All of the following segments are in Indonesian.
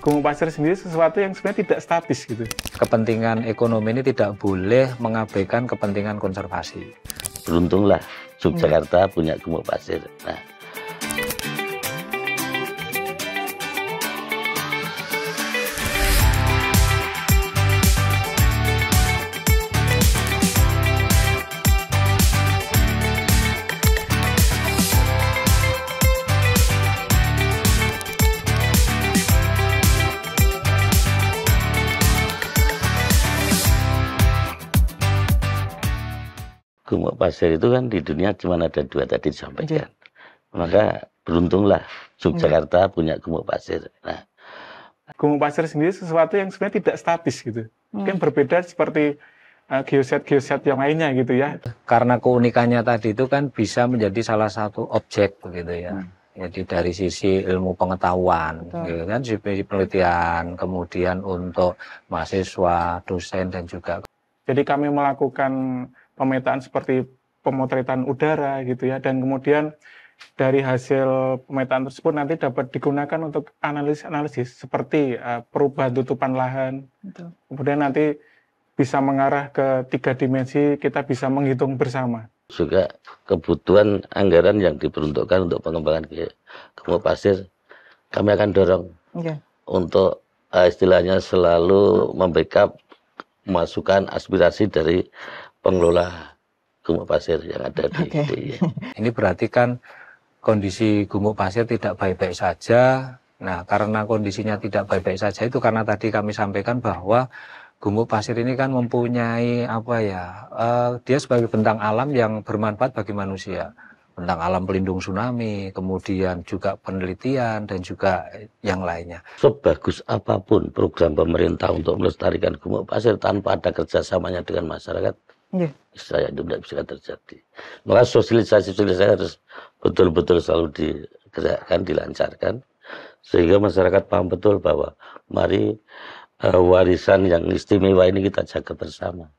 Gumuk Pasir sendiri sesuatu yang sebenarnya tidak statis gitu. Kepentingan ekonomi ini tidak boleh mengabaikan kepentingan konservasi. Beruntunglah Yogyakarta punya Gumuk Pasir. Nah, Gumuk Pasir itu kan di dunia cuma ada 2 tadi disampaikan. Maka beruntunglah Yogyakarta punya Gumuk Pasir. Nah, Gumuk Pasir sendiri sesuatu yang sebenarnya tidak statis gitu. Mungkin berbeda seperti geoset yang lainnya gitu ya. Karena keunikannya tadi itu kan bisa menjadi salah satu objek begitu ya. Jadi dari sisi ilmu pengetahuan, gitu kan, sisi penelitian, kemudian untuk mahasiswa, dosen dan juga. Jadi kami melakukan pemetaan seperti pemotretan udara gitu ya, dan kemudian dari hasil pemetaan tersebut nanti dapat digunakan untuk analisis seperti perubahan tutupan lahan. Kemudian nanti bisa mengarah ke 3 dimensi, kita bisa menghitung bersama. juga kebutuhan anggaran yang diperuntukkan untuk pengembangan Gumuk Pasir, kami akan dorong untuk istilahnya selalu membackup masukan aspirasi dari pengelola Gumuk Pasir yang ada di Ini berarti kan kondisi Gumuk Pasir tidak baik-baik saja. Nah, karena kondisinya tidak baik-baik saja itu karena tadi kami sampaikan bahwa Gumuk Pasir ini kan mempunyai dia sebagai bentang alam yang bermanfaat bagi manusia. Bentang alam pelindung tsunami, kemudian juga penelitian dan juga yang lainnya. Sebagus apapun program pemerintah untuk melestarikan Gumuk Pasir tanpa ada kerjasamanya dengan masyarakat, saya itu tidak bisa terjadi. Maka sosialisasi harus betul-betul selalu digerakkan, dilancarkan, sehingga masyarakat paham betul bahwa mari warisan yang istimewa ini kita jaga bersama.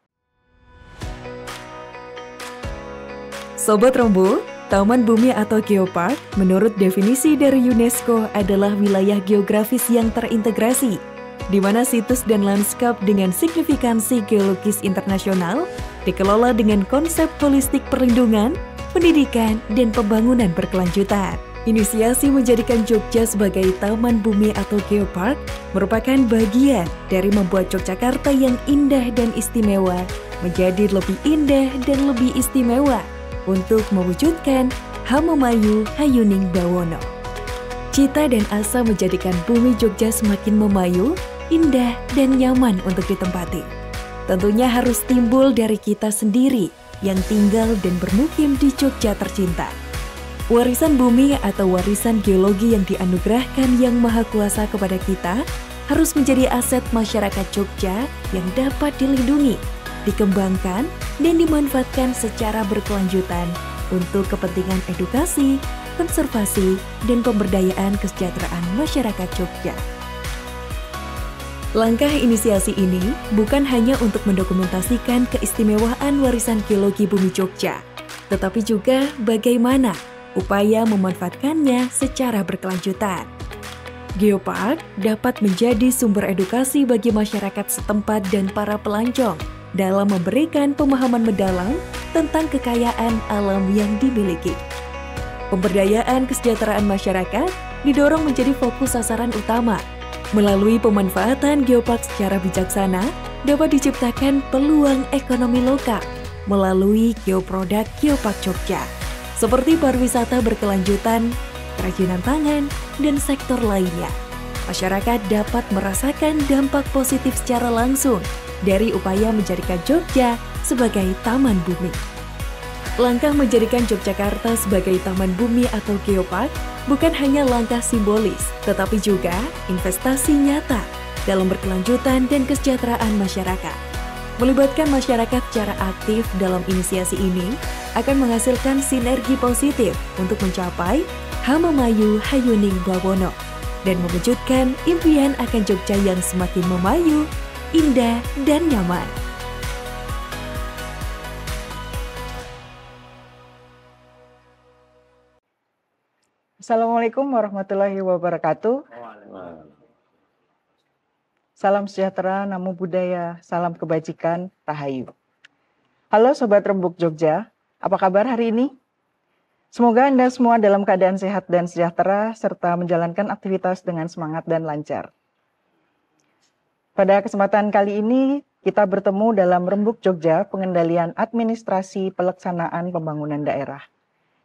Sobat Rombo, Taman Bumi atau Geopark menurut definisi dari UNESCO adalah wilayah geografis yang terintegrasi, di mana situs dan lanskap dengan signifikansi geologis internasional dikelola dengan konsep holistik perlindungan, pendidikan, dan pembangunan berkelanjutan. Inisiasi menjadikan Jogja sebagai Taman Bumi atau Geopark merupakan bagian dari membuat Yogyakarta yang indah dan istimewa menjadi lebih indah dan lebih istimewa untuk mewujudkan Hamemayu Hayuning Bawono. Cita dan asa menjadikan bumi Jogja semakin memayu, indah, dan nyaman untuk ditempati. Tentunya harus timbul dari kita sendiri yang tinggal dan bermukim di Jogja tercinta. Warisan bumi atau warisan geologi yang dianugerahkan Yang Maha Kuasa kepada kita harus menjadi aset masyarakat Jogja yang dapat dilindungi, dikembangkan, dan dimanfaatkan secara berkelanjutan untuk kepentingan edukasi, konservasi, dan pemberdayaan kesejahteraan masyarakat Jogja. Langkah inisiasi ini bukan hanya untuk mendokumentasikan keistimewaan warisan geologi bumi Jogja, tetapi juga bagaimana upaya memanfaatkannya secara berkelanjutan. Geopark dapat menjadi sumber edukasi bagi masyarakat setempat dan para pelancong dalam memberikan pemahaman mendalam tentang kekayaan alam yang dimiliki. Pemberdayaan kesejahteraan masyarakat didorong menjadi fokus sasaran utama. Melalui pemanfaatan geopark secara bijaksana, dapat diciptakan peluang ekonomi lokal melalui geoproduk Geopark Jogja, seperti pariwisata berkelanjutan, kerajinan tangan, dan sektor lainnya. Masyarakat dapat merasakan dampak positif secara langsung dari upaya menjadikan Jogja sebagai taman bumi. Langkah menjadikan Yogyakarta sebagai taman bumi atau geopark bukan hanya langkah simbolis, tetapi juga investasi nyata dalam berkelanjutan dan kesejahteraan masyarakat. Melibatkan masyarakat secara aktif dalam inisiasi ini akan menghasilkan sinergi positif untuk mencapai Hamemayu Hayuning Bawono dan mewujudkan impian akan Jogja yang semakin memayu, indah, dan nyaman. Assalamualaikum warahmatullahi wabarakatuh. Salam sejahtera, namo buddhaya, salam kebajikan, rahayu. Halo Sobat Rembuk Jogja, apa kabar hari ini? Semoga Anda semua dalam keadaan sehat dan sejahtera, serta menjalankan aktivitas dengan semangat dan lancar. Pada kesempatan kali ini, kita bertemu dalam Rembuk Jogja, pengendalian administrasi pelaksanaan pembangunan daerah,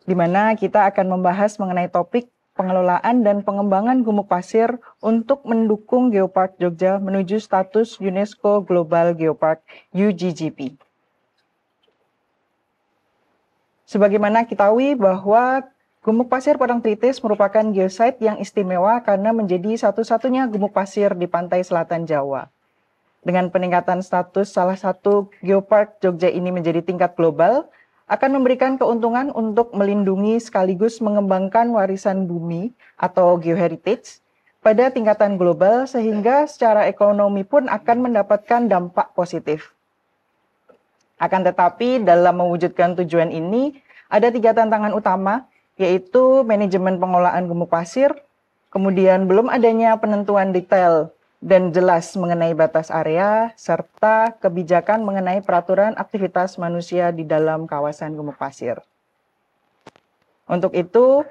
di mana kita akan membahas mengenai topik pengelolaan dan pengembangan gumuk pasir untuk mendukung Geopark Jogja menuju status UNESCO Global Geopark UGGP. Sebagaimana ketahui bahwa gumuk pasir Parangtritis merupakan geosite yang istimewa karena menjadi satu-satunya gumuk pasir di pantai selatan Jawa. Dengan peningkatan status salah satu Geopark Jogja ini menjadi tingkat global, akan memberikan keuntungan untuk melindungi sekaligus mengembangkan warisan bumi atau geoheritage pada tingkatan global sehingga secara ekonomi pun akan mendapatkan dampak positif. Akan tetapi dalam mewujudkan tujuan ini ada 3 tantangan utama, yaitu manajemen pengelolaan gumuk pasir, kemudian belum adanya penentuan detail dan jelas mengenai batas area, serta kebijakan mengenai peraturan aktivitas manusia di dalam kawasan gumuk pasir. Untuk itu,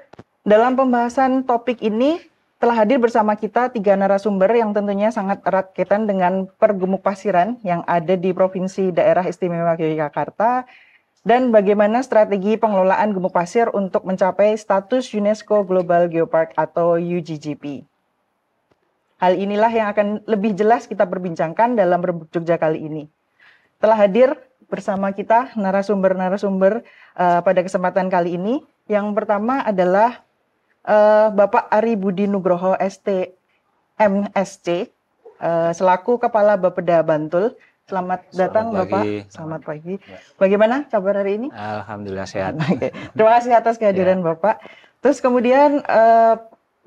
dalam pembahasan topik ini telah hadir bersama kita 3 narasumber yang tentunya sangat erat kaitan dengan pergumuk pasiran yang ada di Provinsi Daerah Istimewa Yogyakarta dan bagaimana strategi pengelolaan gumuk pasir untuk mencapai status UNESCO Global Geopark atau UGGP. Hal inilah yang akan lebih jelas kita perbincangkan dalam Rembuk Jogja kali ini. Telah hadir bersama kita narasumber-narasumber pada kesempatan kali ini. Yang pertama adalah Bapak Ari Budi Nugroho ST MSc, selaku Kepala Bapeda Bantul. Selamat datang Bapak. Selamat pagi. Bagaimana kabar hari ini? Alhamdulillah sehat. Oke. Terima kasih atas kehadiran Bapak. Terus kemudian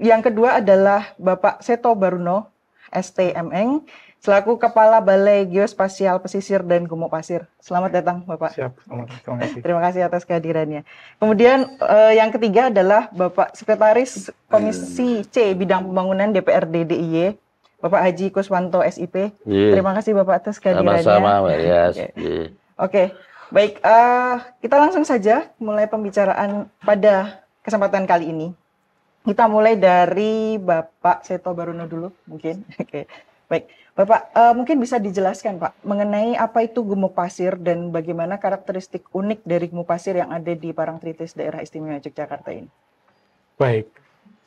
yang kedua adalah Bapak Seto Baruno, STMN, selaku Kepala Balai Geospasial Pesisir dan Gumuk Pasir. Selamat datang, Bapak. Siap, terima kasih. Terima kasih atas kehadirannya. Kemudian yang ketiga adalah Bapak Sekretaris Komisi C Bidang Pembangunan DPRD DIY, Bapak Haji Kuswanto SIP. Terima kasih Bapak atas kehadirannya. Sama-sama, Mbak Rias. Oke, baik. Kita langsung saja mulai pembicaraan pada kesempatan kali ini. Kita mulai dari Bapak Seto Baruno dulu, mungkin. Oke, baik. Bapak, mungkin bisa dijelaskan, Pak, mengenai apa itu gumuk pasir dan bagaimana karakteristik unik dari gumuk pasir yang ada di Parangtritis Daerah Istimewa Yogyakarta ini. Baik,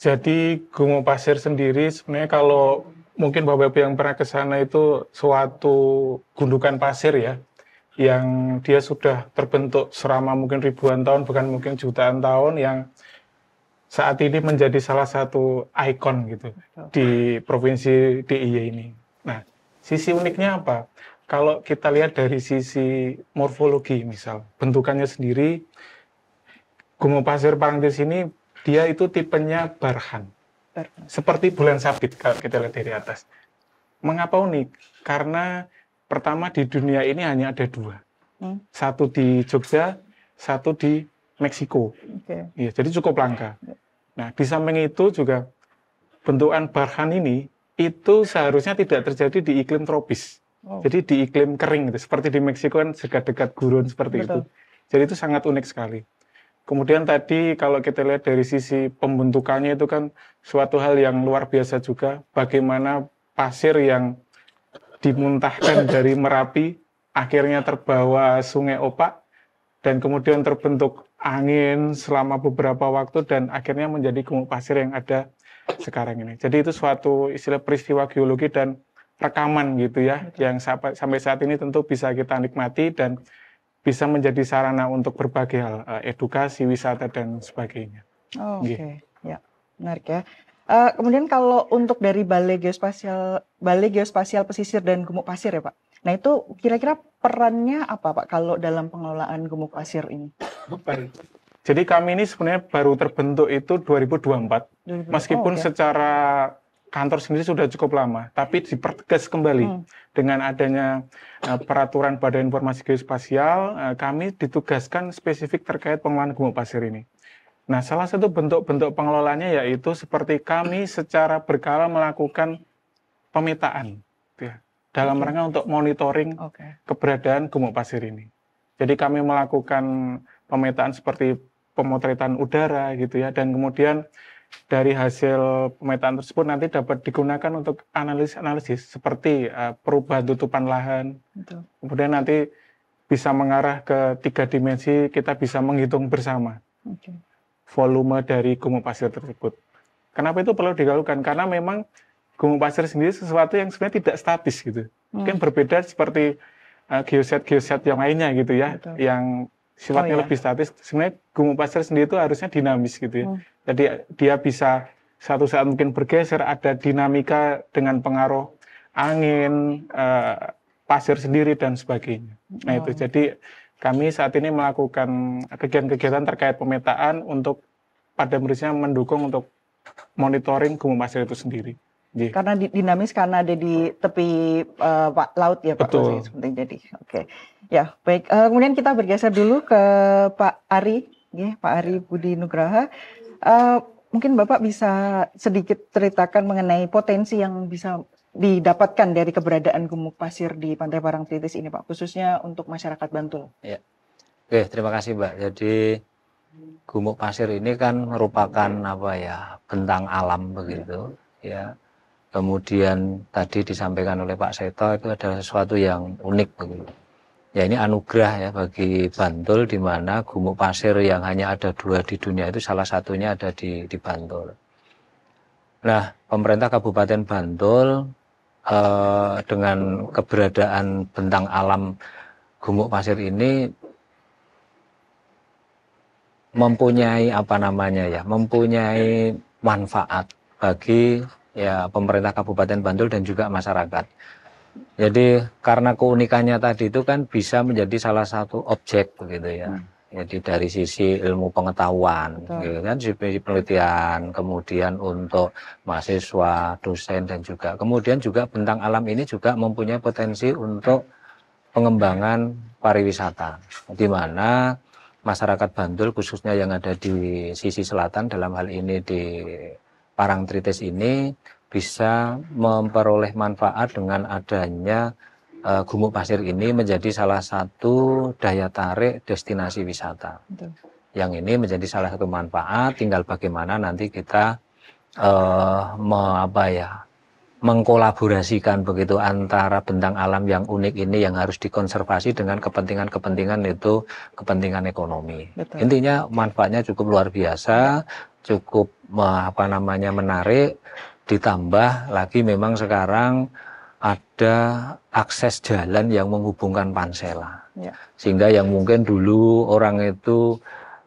jadi gumuk pasir sendiri sebenarnya kalau mungkin Bapak-Ibu yang pernah ke sana itu suatu gundukan pasir ya, yang dia sudah terbentuk selama mungkin ribuan tahun, bukan mungkin jutaan tahun, yang saat ini menjadi salah satu ikon gitu di Provinsi DIY ini. Nah, sisi uniknya apa? Kalau kita lihat dari sisi morfologi misal, bentukannya sendiri, gumuk pasir Parangtritis ini dia itu tipenya barhan. Seperti bulan sabit kalau kita lihat dari atas. Mengapa unik? Karena pertama di dunia ini hanya ada 2. Satu di Jogja, satu di Meksiko. Ya, jadi cukup langka. Nah, di samping itu juga bentukan barhan ini itu seharusnya tidak terjadi di iklim tropis. Jadi di iklim kering gitu. Seperti di Meksiko kan dekat-dekat gurun seperti itu. Jadi itu sangat unik sekali. Kemudian tadi kalau kita lihat dari sisi pembentukannya itu kan suatu hal yang luar biasa juga. Bagaimana pasir yang dimuntahkan dari Merapi akhirnya terbawa Sungai Opak dan kemudian terbentuk angin selama beberapa waktu dan akhirnya menjadi gumuk pasir yang ada sekarang ini. Jadi itu suatu istilah peristiwa geologi dan rekaman gitu ya, yang sampai saat ini tentu bisa kita nikmati dan bisa menjadi sarana untuk berbagai hal, edukasi, wisata dan sebagainya. Oke, ya, menarik ya. Kemudian kalau untuk dari Balai Geospasial Pesisir dan Gumuk Pasir ya Pak, nah itu kira-kira perannya apa Pak kalau dalam pengelolaan gumuk pasir ini? Jadi kami ini sebenarnya baru terbentuk itu 2024, meskipun secara kantor sendiri sudah cukup lama, tapi dipertegas kembali dengan adanya peraturan Badan Informasi Geospasial, kami ditugaskan spesifik terkait pengelolaan gumuk pasir ini. Nah, salah satu bentuk-bentuk pengelolaannya yaitu seperti kami secara berkala melakukan pemetaan. dalam rangka untuk monitoring keberadaan gumuk pasir ini. Jadi kami melakukan pemetaan seperti pemotretan udara gitu ya, dan kemudian dari hasil pemetaan tersebut nanti dapat digunakan untuk analisis seperti perubahan tutupan lahan. Betul. Kemudian nanti bisa mengarah ke 3 dimensi, kita bisa menghitung bersama volume dari gumuk pasir tersebut. Kenapa itu perlu dilakukan? Karena memang gumuk pasir sendiri sesuatu yang sebenarnya tidak statis gitu. Mungkin berbeda seperti geoset yang lainnya gitu ya, yang sifatnya lebih statis. Sebenarnya gumuk pasir sendiri itu harusnya dinamis gitu ya. Jadi dia bisa satu saat mungkin bergeser, ada dinamika dengan pengaruh angin, pasir sendiri dan sebagainya. Nah itu, jadi kami saat ini melakukan kegiatan-kegiatan terkait pemetaan untuk pada prinsipnya mendukung untuk monitoring gumuk pasir itu sendiri. Karena dinamis, karena ada di tepi laut ya Pak. Betul. Jadi, ya baik. Kemudian kita bergeser dulu ke Pak Ari, Pak Ari Budi Nugraha. Mungkin Bapak bisa sedikit ceritakan mengenai potensi yang bisa didapatkan dari keberadaan gumuk pasir di Pantai Parangtritis ini Pak, khususnya untuk masyarakat Bantul. Ya. Oke, terima kasih Mbak. Jadi gumuk pasir ini kan merupakan bentang alam begitu ya. Kemudian tadi disampaikan oleh Pak Seto itu adalah sesuatu yang unik begitu. Ya ini anugerah ya bagi Bantul, di mana gumuk pasir yang hanya ada 2 di dunia itu salah satunya ada di Bantul. Nah, pemerintah Kabupaten Bantul dengan keberadaan bentang alam gumuk pasir ini mempunyai mempunyai manfaat bagi pemerintah Kabupaten Bantul dan juga masyarakat. Jadi karena keunikannya tadi itu kan bisa menjadi salah satu objek begitu ya. Jadi dari sisi ilmu pengetahuan, gitu kan, sisi penelitian, kemudian untuk mahasiswa, dosen dan juga kemudian juga bentang alam ini juga mempunyai potensi untuk pengembangan pariwisata, di mana masyarakat Bantul khususnya yang ada di sisi selatan, dalam hal ini di Parangtritis ini, bisa memperoleh manfaat dengan adanya gumuk pasir ini menjadi salah satu daya tarik destinasi wisata. Yang ini menjadi salah satu manfaat, tinggal bagaimana nanti kita mengkolaborasikan begitu antara bentang alam yang unik ini yang harus dikonservasi dengan kepentingan-kepentingan itu kepentingan ekonomi. Intinya manfaatnya cukup luar biasa, cukup menarik. Ditambah lagi memang sekarang ada akses jalan yang menghubungkan Pansela, sehingga yang mungkin dulu orang itu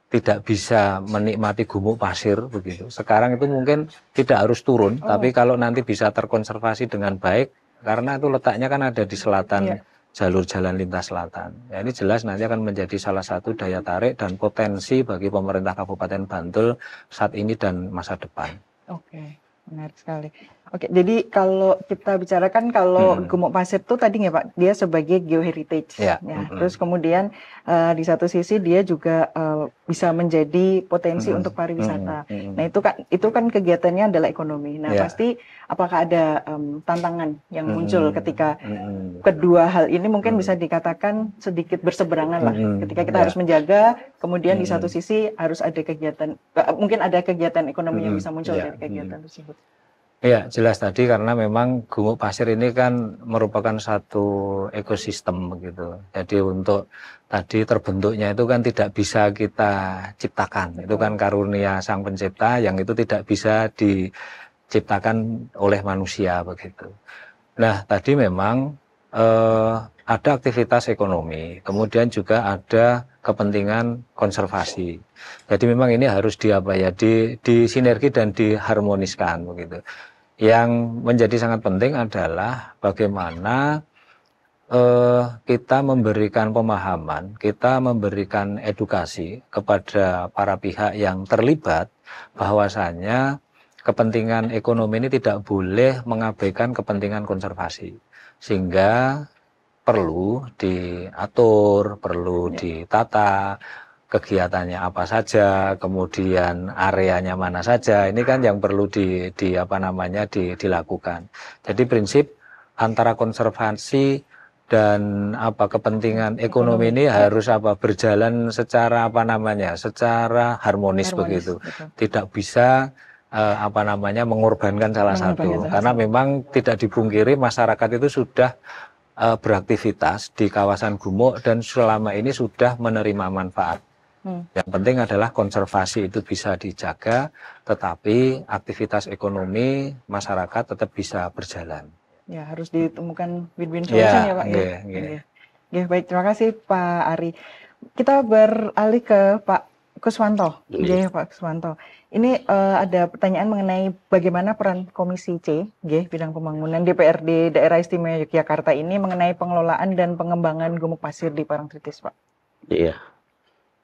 tidak bisa menikmati gumuk pasir begitu, sekarang itu mungkin tidak harus turun, tapi kalau nanti bisa terkonservasi dengan baik, karena itu letaknya kan ada di selatan, jalur jalan lintas selatan. Ya, ini jelas nanti akan menjadi salah satu daya tarik dan potensi bagi pemerintah Kabupaten Bantul saat ini dan masa depan. Menarik sekali. Jadi kalau kita bicarakan kalau gumuk pasir itu tadi ya Pak, dia sebagai geoheritage. Terus kemudian di satu sisi dia juga bisa menjadi potensi untuk pariwisata. Nah itu kan kegiatannya adalah ekonomi. Nah pasti apakah ada tantangan yang muncul ketika kedua hal ini mungkin bisa dikatakan sedikit berseberangan lah. Ketika kita harus menjaga, kemudian di satu sisi harus ada kegiatan, mungkin ada kegiatan ekonomi yang bisa muncul dari kegiatan tersebut. Ya, jelas tadi karena memang gumuk pasir ini kan merupakan satu ekosistem begitu. Jadi untuk tadi terbentuknya itu kan tidak bisa kita ciptakan. Itu kan karunia Sang Pencipta yang itu tidak bisa diciptakan oleh manusia begitu. Nah, tadi memang ada aktivitas ekonomi, kemudian juga ada kepentingan konservasi. Jadi memang ini harus disinergi dan diharmoniskan begitu. Yang menjadi sangat penting adalah bagaimana kita memberikan pemahaman, kita memberikan edukasi kepada para pihak yang terlibat bahwasanya kepentingan ekonomi ini tidak boleh mengabaikan kepentingan konservasi. Sehingga perlu diatur, perlu ditata kegiatannya apa saja, kemudian areanya mana saja. Ini kan yang perlu dilakukan. Jadi prinsip antara konservasi dan kepentingan ekonomi ini harus berjalan secara secara harmonis begitu. Betul. Tidak bisa mengorbankan salah satu. Karena memang tidak dipungkiri masyarakat itu sudah beraktivitas di kawasan gumuk dan selama ini sudah menerima manfaat. Yang penting adalah konservasi itu bisa dijaga, tetapi aktivitas ekonomi masyarakat tetap bisa berjalan. Ya, harus ditemukan win-win solution ya Pak. Ya, baik, terima kasih Pak Ari. Kita beralih ke Pak Kuswanto. Ya, Pak Kuswanto. Ini ada pertanyaan mengenai bagaimana peran Komisi C, bidang pembangunan DPRD Daerah Istimewa Yogyakarta ini mengenai pengelolaan dan pengembangan gumuk pasir di Parangtritis, Pak. Iya.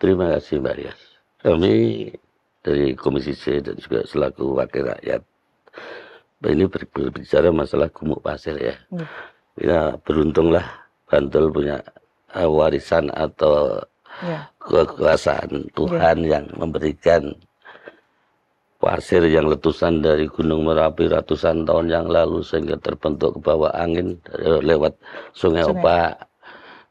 Terima kasih Mbak Rias. Kami dari Komisi C dan juga selaku wakil rakyat ini berbicara masalah gumuk pasir ya. Ya beruntunglah Bantul punya warisan atau kekuasaan Tuhan yang memberikan pasir yang letusan dari Gunung Merapi ratusan tahun yang lalu sehingga terbentuk ke bawah angin lewat Sungai Opak,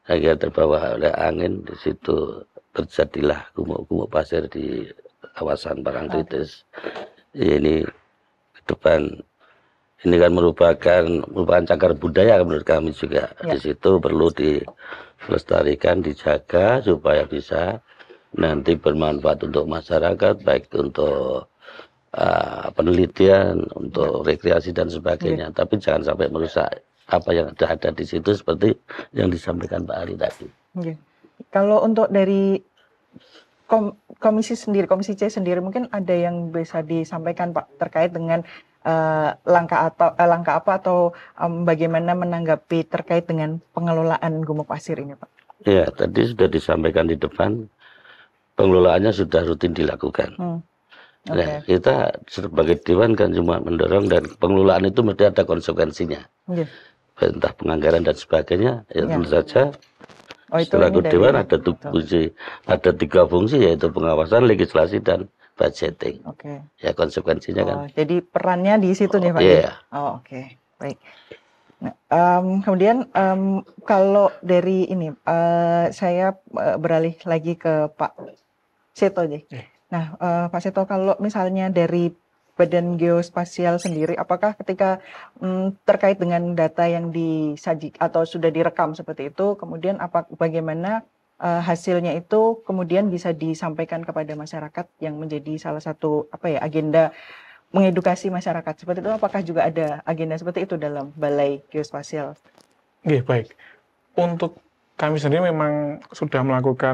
sehingga terbawa oleh angin. Di situ terjadilah gumuk-gumuk pasir di kawasan Parangtritis. Ini ke depan ini kan merupakan cagar budaya menurut kami juga. Di situ perlu dilestarikan, dijaga supaya bisa nanti bermanfaat untuk masyarakat, baik untuk penelitian, untuk rekreasi dan sebagainya. Tapi jangan sampai merusak apa yang ada di situ seperti yang disampaikan Pak Ari tadi. Kalau untuk dari Komisi C sendiri mungkin ada yang bisa disampaikan Pak terkait dengan langkah apa atau bagaimana menanggapi terkait dengan pengelolaan gumuk pasir ini Pak? Ya, tadi sudah disampaikan di depan, pengelolaannya sudah rutin dilakukan. Nah, kita sebagai Dewan kan cuma mendorong, dan pengelolaan itu mesti ada konsekuensinya. Entah penganggaran dan sebagainya, ya tentu saja. Selaku Dewan ada tiga fungsi, yaitu pengawasan, legislasi, dan budgeting. Ya konsekuensinya kan. Jadi perannya di situ nih Pak. Baik. Nah, kemudian kalau dari ini saya beralih lagi ke Pak Seto. Nah, Pak Seto, kalau misalnya dari Badan Geospasial sendiri, apakah ketika terkait dengan data yang disaji atau sudah direkam seperti itu, kemudian bagaimana hasilnya itu kemudian bisa disampaikan kepada masyarakat yang menjadi salah satu agenda mengedukasi masyarakat seperti itu? Apakah juga ada agenda seperti itu dalam Balai Geospasial? Baik. Untuk kami sendiri memang sudah melakukan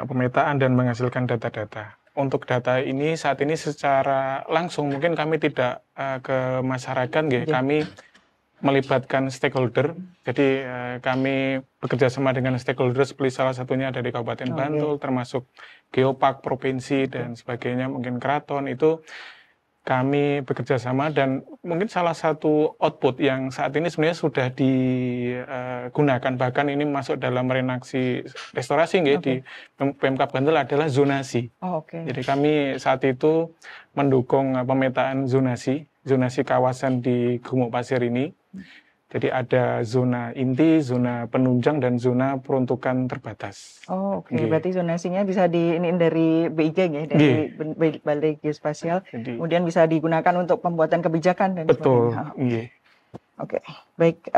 pemetaan dan menghasilkan data-data. Untuk data ini saat ini secara langsung mungkin kami tidak ke masyarakat, kami melibatkan stakeholder. Jadi kami bekerja sama dengan stakeholder seperti salah satunya dari Kabupaten Bantul, termasuk Geopark Provinsi dan sebagainya, mungkin Keraton. Itu kami bekerja sama, dan mungkin salah satu output yang saat ini sebenarnya sudah digunakan, bahkan ini masuk dalam renaksi restorasi di Pemkab Bantul adalah zonasi. Jadi kami saat itu mendukung pemetaan zonasi kawasan di gumuk pasir ini. Jadi ada zona inti, zona penunjang, dan zona peruntukan terbatas. Berarti zonasinya bisa dari BIG dari Balai Geospasial. Kemudian bisa digunakan untuk pembuatan kebijakan dan sebagainya. Baik.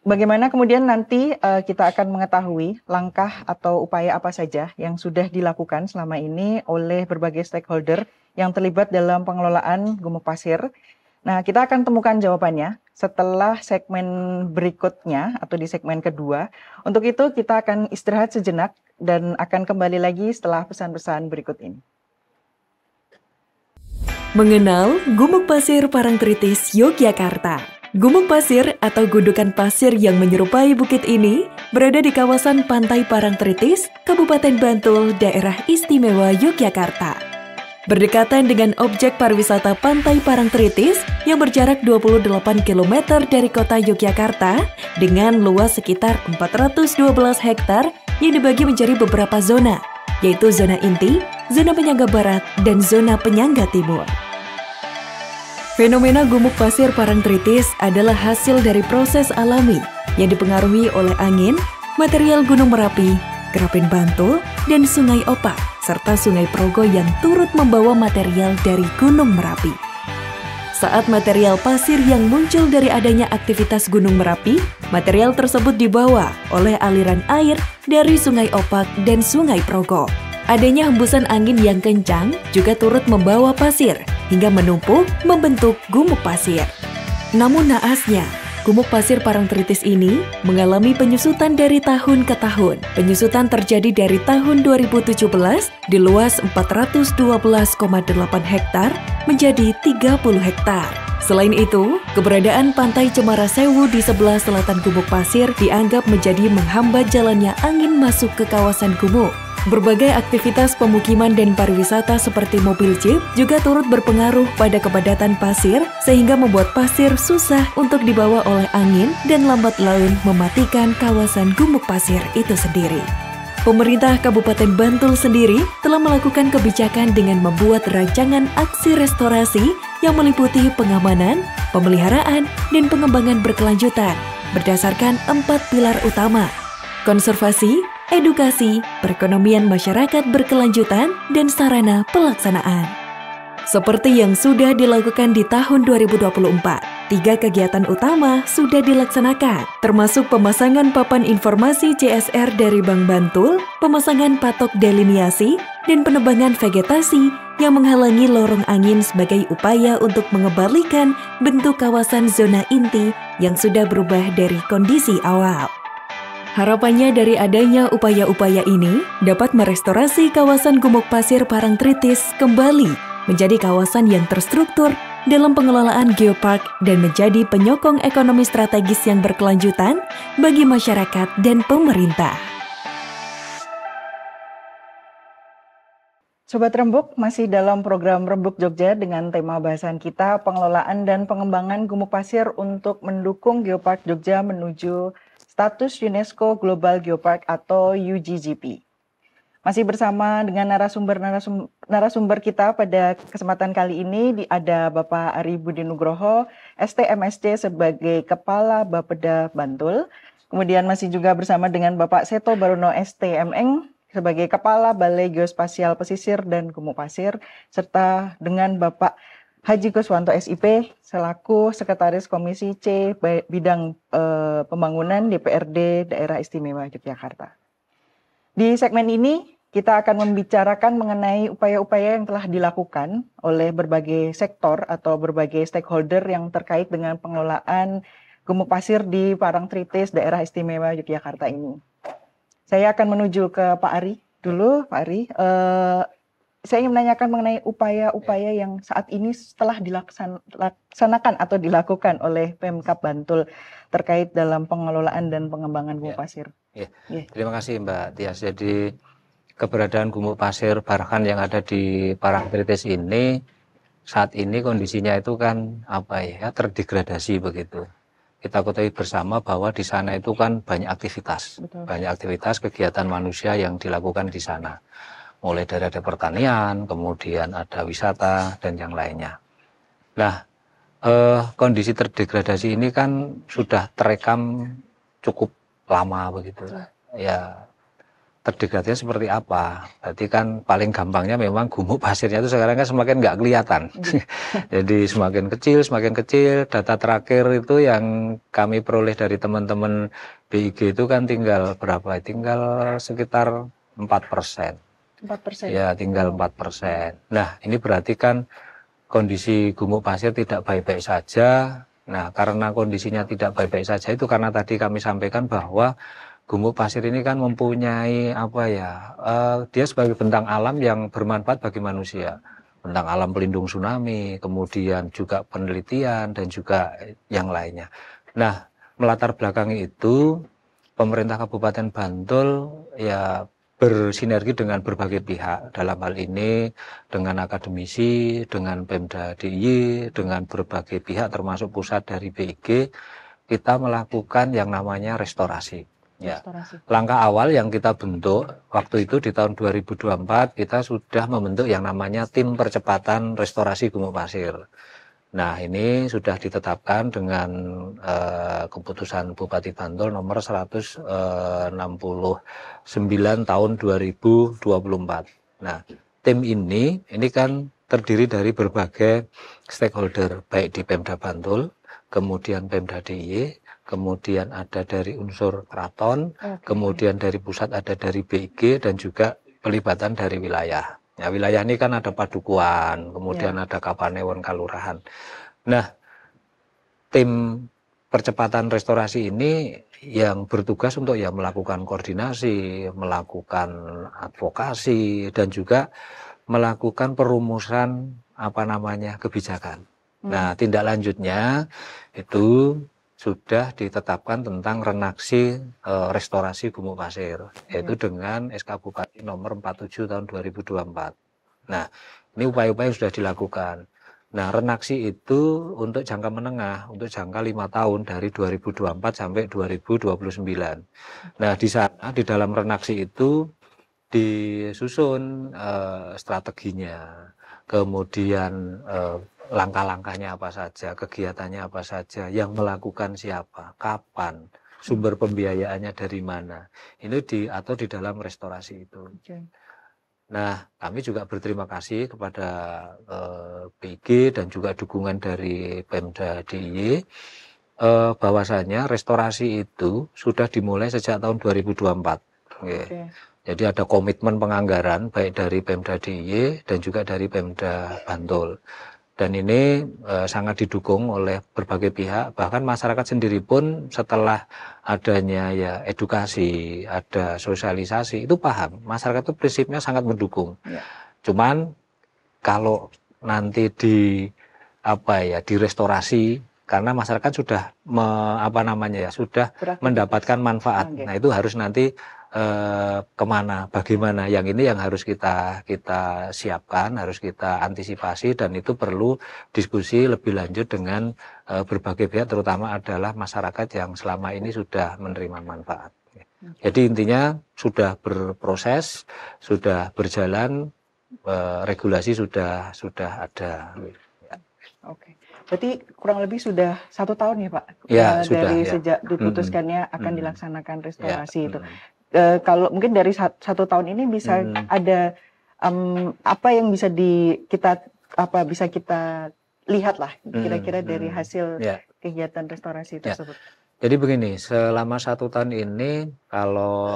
Bagaimana kemudian nanti kita akan mengetahui langkah atau upaya apa saja yang sudah dilakukan selama ini oleh berbagai stakeholder yang terlibat dalam pengelolaan gumuk pasir. Nah, kita akan temukan jawabannya setelah segmen berikutnya atau di segmen kedua. Untuk itu kita akan istirahat sejenak dan akan kembali lagi setelah pesan-pesan berikut ini. Mengenal Gumuk Pasir Parangtritis Yogyakarta. Gumuk pasir atau gundukan pasir yang menyerupai bukit ini berada di kawasan Pantai Parangtritis, Kabupaten Bantul, Daerah Istimewa Yogyakarta. Berdekatan dengan objek pariwisata Pantai Parangtritis yang berjarak 28 km dari kota Yogyakarta dengan luas sekitar 412 hektar yang dibagi menjadi beberapa zona, yaitu zona inti, zona penyangga barat, dan zona penyangga timur. Fenomena gumuk pasir Parangtritis adalah hasil dari proses alami yang dipengaruhi oleh angin, material Gunung Merapi, Kerapen Bantul, dan Sungai Opak, serta Sungai Progo yang turut membawa material dari Gunung Merapi. Saat material pasir yang muncul dari adanya aktivitas Gunung Merapi, material tersebut dibawa oleh aliran air dari Sungai Opak dan Sungai Progo. Adanya hembusan angin yang kencang juga turut membawa pasir hingga menumpuk membentuk gumuk pasir. Namun naasnya, gumuk pasir Parangtritis ini mengalami penyusutan dari tahun ke tahun. Penyusutan terjadi dari tahun 2017 di luas 412,8 hektar menjadi 30 hektar. Selain itu, keberadaan Pantai Cemara Sewu di sebelah selatan gumuk pasir dianggap menjadi menghambat jalannya angin masuk ke kawasan gumuk. Berbagai aktivitas pemukiman dan pariwisata seperti mobil jeep juga turut berpengaruh pada kepadatan pasir sehingga membuat pasir susah untuk dibawa oleh angin dan lambat laun mematikan kawasan gumuk pasir itu sendiri. Pemerintah Kabupaten Bantul sendiri telah melakukan kebijakan dengan membuat rancangan aksi restorasi yang meliputi pengamanan, pemeliharaan, dan pengembangan berkelanjutan berdasarkan 4 pilar utama: konservasi, edukasi, perekonomian masyarakat berkelanjutan, dan sarana pelaksanaan. Seperti yang sudah dilakukan di tahun 2024, 3 kegiatan utama sudah dilaksanakan, termasuk pemasangan papan informasi CSR dari Bank Bantul, pemasangan patok deliniasi, dan penebangan vegetasi yang menghalangi lorong angin sebagai upaya untuk mengembalikan bentuk kawasan zona inti yang sudah berubah dari kondisi awal. Harapannya dari adanya upaya-upaya ini dapat merestorasi kawasan gumuk pasir Parangtritis kembali menjadi kawasan yang terstruktur dalam pengelolaan geopark dan menjadi penyokong ekonomi strategis yang berkelanjutan bagi masyarakat dan pemerintah. Sobat Rembuk, masih dalam program Rembuk Jogja dengan tema bahasan kita pengelolaan dan pengembangan gumuk pasir untuk mendukung Geopark Jogja menuju status UNESCO Global Geopark atau UGGP. Masih bersama dengan narasumber kita pada kesempatan kali ini ada Bapak Ari Budi Nugroho, STMSC sebagai Kepala Bapeda Bantul. Kemudian masih juga bersama dengan Bapak Seto Barono STMN sebagai Kepala Balai Geospasial Pesisir dan Gumuk Pasir, serta dengan Bapak Haji Guswanto SIP selaku Sekretaris Komisi C Bidang Pembangunan DPRD Daerah Istimewa Yogyakarta. Di segmen ini kita akan membicarakan mengenai upaya-upaya yang telah dilakukan oleh berbagai sektor atau berbagai stakeholder yang terkait dengan pengelolaan gumuk pasir di Parangtritis Daerah Istimewa Yogyakarta ini. Saya akan menuju ke Pak Ari dulu. Pak Ari, saya ingin menanyakan mengenai upaya-upaya yang saat ini telah dilaksanakan atau dilakukan oleh Pemkab Bantul terkait dalam pengelolaan dan pengembangan gumuk pasir. Terima kasih Mbak Tias. Jadi keberadaan gumuk pasir Barkhan yang ada di Parangtritis ini saat ini kondisinya itu kan terdegradasi begitu. Kita ketahui bersama bahwa di sana itu kan banyak aktivitas. Betul. Banyak aktivitas kegiatan manusia yang dilakukan di sana. Mulai dari ada pertanian, kemudian ada wisata dan yang lainnya. Nah, kondisi terdegradasi ini kan sudah terekam cukup lama begitu. Ya, terdegradasi seperti apa? Berarti kan paling gampangnya memang gumuk pasirnya itu sekarang kan semakin nggak kelihatan. Jadi semakin kecil. Data terakhir itu yang kami peroleh dari teman-teman BIG itu kan tinggal berapa? Tinggal sekitar 4%. 4%? Ya, tinggal 4%. Nah, ini berarti kan kondisi gumuk pasir tidak baik-baik saja. Nah, karena kondisinya tidak baik-baik saja itu karena tadi kami sampaikan bahwa gumuk pasir ini kan mempunyai dia sebagai bentang alam yang bermanfaat bagi manusia. Bentang alam pelindung tsunami, kemudian juga penelitian dan juga yang lainnya. Nah, melatar belakangi itu pemerintah Kabupaten Bantul ya bersinergi dengan berbagai pihak, dalam hal ini dengan akademisi, dengan Pemda DIY, dengan berbagai pihak termasuk pusat dari BIG, kita melakukan yang namanya restorasi. Ya. Langkah awal yang kita bentuk waktu itu di tahun 2024 kita sudah membentuk yang namanya tim percepatan restorasi gumuk pasir. Nah, ini sudah ditetapkan dengan keputusan Bupati Bantul nomor 169 tahun 2024. Nah, tim ini kan terdiri dari berbagai stakeholder, baik di Pemda Bantul, kemudian Pemda DIY, kemudian ada dari unsur keraton, kemudian dari pusat ada dari BIG, dan juga pelibatan dari wilayah. Ya, wilayah ini kan ada Padukuan, kemudian ada Kapanewon Kalurahan. Nah, tim percepatan restorasi ini yang bertugas untuk ya melakukan koordinasi, melakukan advokasi, dan juga melakukan perumusan kebijakan. Nah, tindak lanjutnya itu sudah ditetapkan tentang renaksi restorasi Gumuk Pasir, yaitu dengan SK Bupati nomor 47 tahun 2024. Nah, ini upaya-upaya sudah dilakukan. Nah, renaksi itu untuk jangka menengah, untuk jangka 5 tahun dari 2024 sampai 2029. Nah, di sana, di dalam renaksi itu disusun strateginya, kemudian langkah-langkahnya apa saja, kegiatannya apa saja, yang melakukan siapa, kapan, sumber pembiayaannya dari mana. Ini diatur di dalam restorasi itu. Nah, kami juga berterima kasih kepada BIG dan juga dukungan dari Pemda DIY bahwasanya restorasi itu sudah dimulai sejak tahun 2024. Jadi ada komitmen penganggaran baik dari Pemda DIY dan juga dari Pemda Bantul. Dan ini sangat didukung oleh berbagai pihak, bahkan masyarakat sendiri pun setelah adanya ya edukasi, ada sosialisasi, itu paham. Masyarakat itu prinsipnya sangat mendukung. Cuman kalau nanti di restorasi, karena masyarakat sudah sudah mendapatkan manfaat. Nah, itu harus nanti kemana, bagaimana, yang ini yang harus kita siapkan, harus kita antisipasi, dan itu perlu diskusi lebih lanjut dengan berbagai pihak, terutama adalah masyarakat yang selama ini sudah menerima manfaat. Jadi intinya sudah berproses, sudah berjalan, regulasi sudah ada. Oke. Berarti kurang lebih sudah 1 tahun ya Pak? Ya, sudah, dari ya. sejak diputuskannya akan dilaksanakan restorasi itu. Kalau mungkin dari 1 tahun ini bisa ada apa yang bisa bisa kita lihat lah kira-kira dari hasil kegiatan restorasi tersebut. Jadi begini, selama 1 tahun ini kalau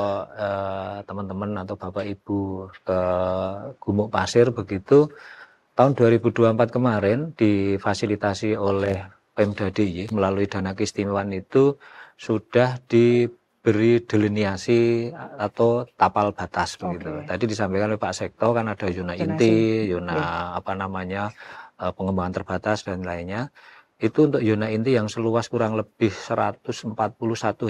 teman-teman atau Bapak Ibu ke Gumuk Pasir begitu, tahun 2024 kemarin difasilitasi oleh Pemda DIY melalui dana keistimewaan itu sudah diberi deliniasi atau tapal batas begitu. Tadi disampaikan oleh Pak Sekto kan ada zona inti, zona pengembangan terbatas dan lainnya. Itu untuk zona inti yang seluas kurang lebih 141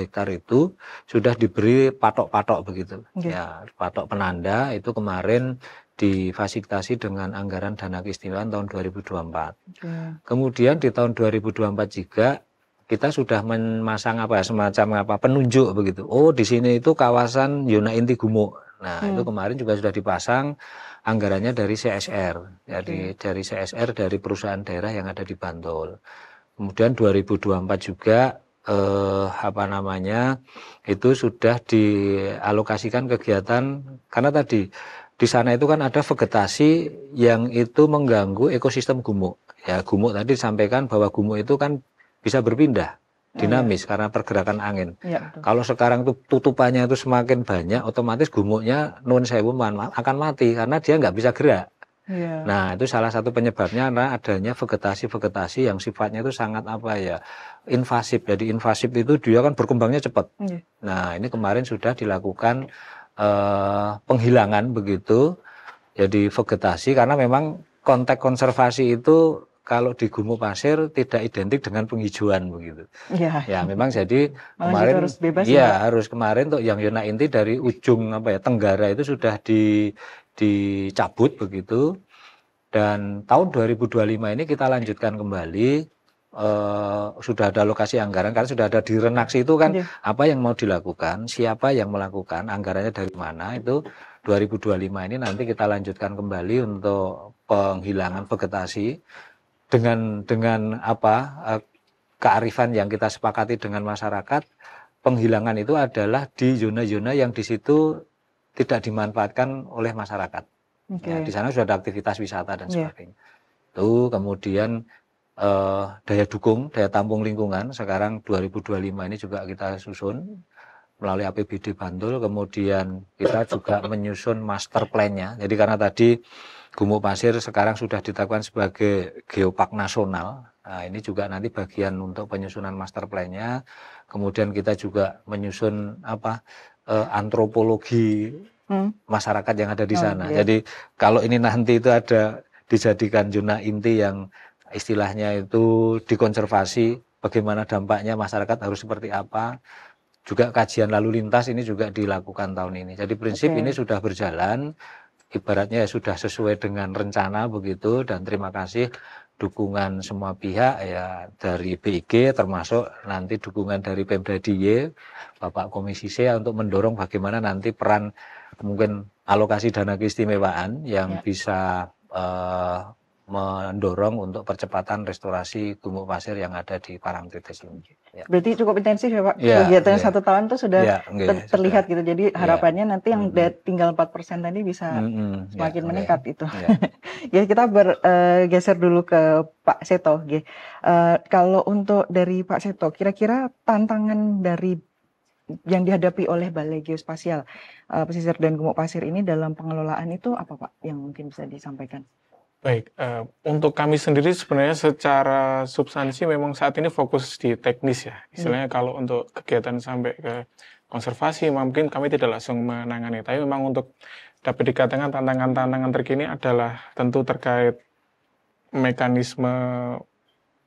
hektar itu sudah diberi patok-patok begitu. Ya, patok penanda itu kemarin difasilitasi dengan anggaran dana keistimewaan tahun 2024. Kemudian di tahun 2024 juga kita sudah memasang semacam penunjuk begitu. Oh, di sini itu kawasan zona inti Gumuk. Nah, itu kemarin juga sudah dipasang anggarannya dari CSR. Jadi dari CSR dari perusahaan daerah yang ada di Bantul. Kemudian 2024 juga itu sudah dialokasikan kegiatan, karena tadi di sana itu kan ada vegetasi yang itu mengganggu ekosistem Gumuk. Ya, Gumuk tadi disampaikan bahwa Gumuk itu kan bisa berpindah, dinamis karena pergerakan angin. Kalau sekarang itu tutupannya itu semakin banyak, otomatis Gumuknya nuwun sewu akan mati karena dia nggak bisa gerak. Nah, itu salah satu penyebabnya karena adanya vegetasi yang sifatnya itu sangat invasif. Jadi invasif itu dia kan berkembangnya cepat. Nah, ini kemarin sudah dilakukan penghilangan begitu, jadi vegetasi, karena memang konteks konservasi itu kalau di Gumuk Pasir tidak identik dengan penghijauan begitu. Ya memang jadi kemarin harus bebas, harus kemarin untuk yang zona inti dari ujung tenggara itu sudah dicabut begitu, dan tahun 2025 ini kita lanjutkan kembali. Sudah ada alokasi anggaran karena sudah ada di renaksi itu kan apa yang mau dilakukan, siapa yang melakukan, anggarannya dari mana, itu 2025 ini nanti kita lanjutkan kembali untuk penghilangan vegetasi. dengan apa kearifan yang kita sepakati dengan masyarakat, penghilangan itu adalah di zona-zona yang di situ tidak dimanfaatkan oleh masyarakat. Ya, di sana sudah ada aktivitas wisata dan sebagainya. Itu kemudian daya dukung, daya tampung lingkungan sekarang 2025 ini juga kita susun melalui APBD Bantul. Kemudian kita juga menyusun master plan-nya. Jadi karena tadi Gumuk Pasir sekarang sudah ditetapkan sebagai geopark nasional. Nah, ini juga nanti bagian untuk penyusunan master plan-nya. Kemudian kita juga menyusun antropologi masyarakat yang ada di sana. Jadi kalau ini nanti itu ada dijadikan zona inti yang istilahnya itu dikonservasi, bagaimana dampaknya masyarakat harus seperti apa. Juga kajian lalu lintas ini juga dilakukan tahun ini. Jadi prinsip ini sudah berjalan, ibaratnya sudah sesuai dengan rencana begitu, dan terima kasih dukungan semua pihak ya, dari BIG termasuk nanti dukungan dari Pemda DIY, Bapak Komisi C untuk mendorong bagaimana nanti peran mungkin alokasi dana keistimewaan yang bisa mendorong untuk percepatan restorasi Gumuk Pasir yang ada di Parangtritis ini. Ya. Berarti cukup intensif ya Pak, kegiatan 1 tahun itu sudah terlihat gitu, jadi harapannya nanti yang tinggal 4% tadi bisa semakin meningkat itu. Ya, kita bergeser dulu ke Pak Seto. Kalau untuk dari Pak Seto, kira-kira tantangan dari yang dihadapi oleh Balai Geospasial Pesisir dan Gumuk Pasir ini dalam pengelolaan itu apa Pak yang mungkin bisa disampaikan? Baik, untuk kami sendiri sebenarnya secara substansi memang saat ini fokus di teknis ya. Istilahnya kalau untuk kegiatan sampai ke konservasi mungkin kami tidak langsung menangani. Tapi memang untuk dapat dikatakan tantangan-tantangan terkini adalah tentu terkait mekanisme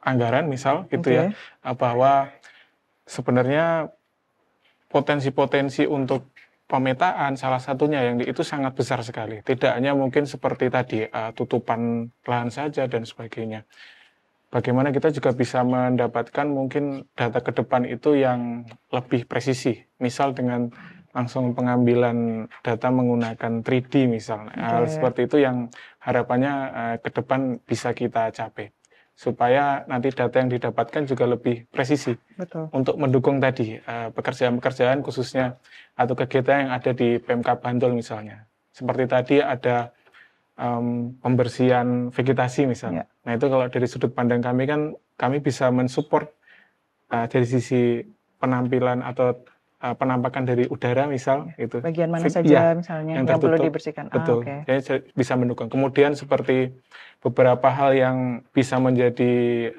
anggaran misal gitu ya. Bahwa sebenarnya potensi-potensi untuk pemetaan salah satunya yang itu sangat besar sekali. Tidak hanya mungkin seperti tadi tutupan lahan saja dan sebagainya. Bagaimana kita juga bisa mendapatkan mungkin data ke depan itu yang lebih presisi. Misal dengan langsung pengambilan data menggunakan 3D misalnya. Hal seperti itu yang harapannya ke depan bisa kita capai. Supaya nanti data yang didapatkan juga lebih presisi. Betul. Untuk mendukung tadi pekerjaan-pekerjaan khususnya atau kegiatan yang ada di Pemkab Bantul misalnya. Seperti tadi ada pembersihan vegetasi misalnya. Nah itu kalau dari sudut pandang kami kan kami bisa mensupport dari sisi penampilan atau penampakan dari udara misal itu. Bagian mana saja misalnya yang perlu dibersihkan. Betul. Jadi bisa mendukung. Kemudian seperti beberapa hal yang bisa menjadi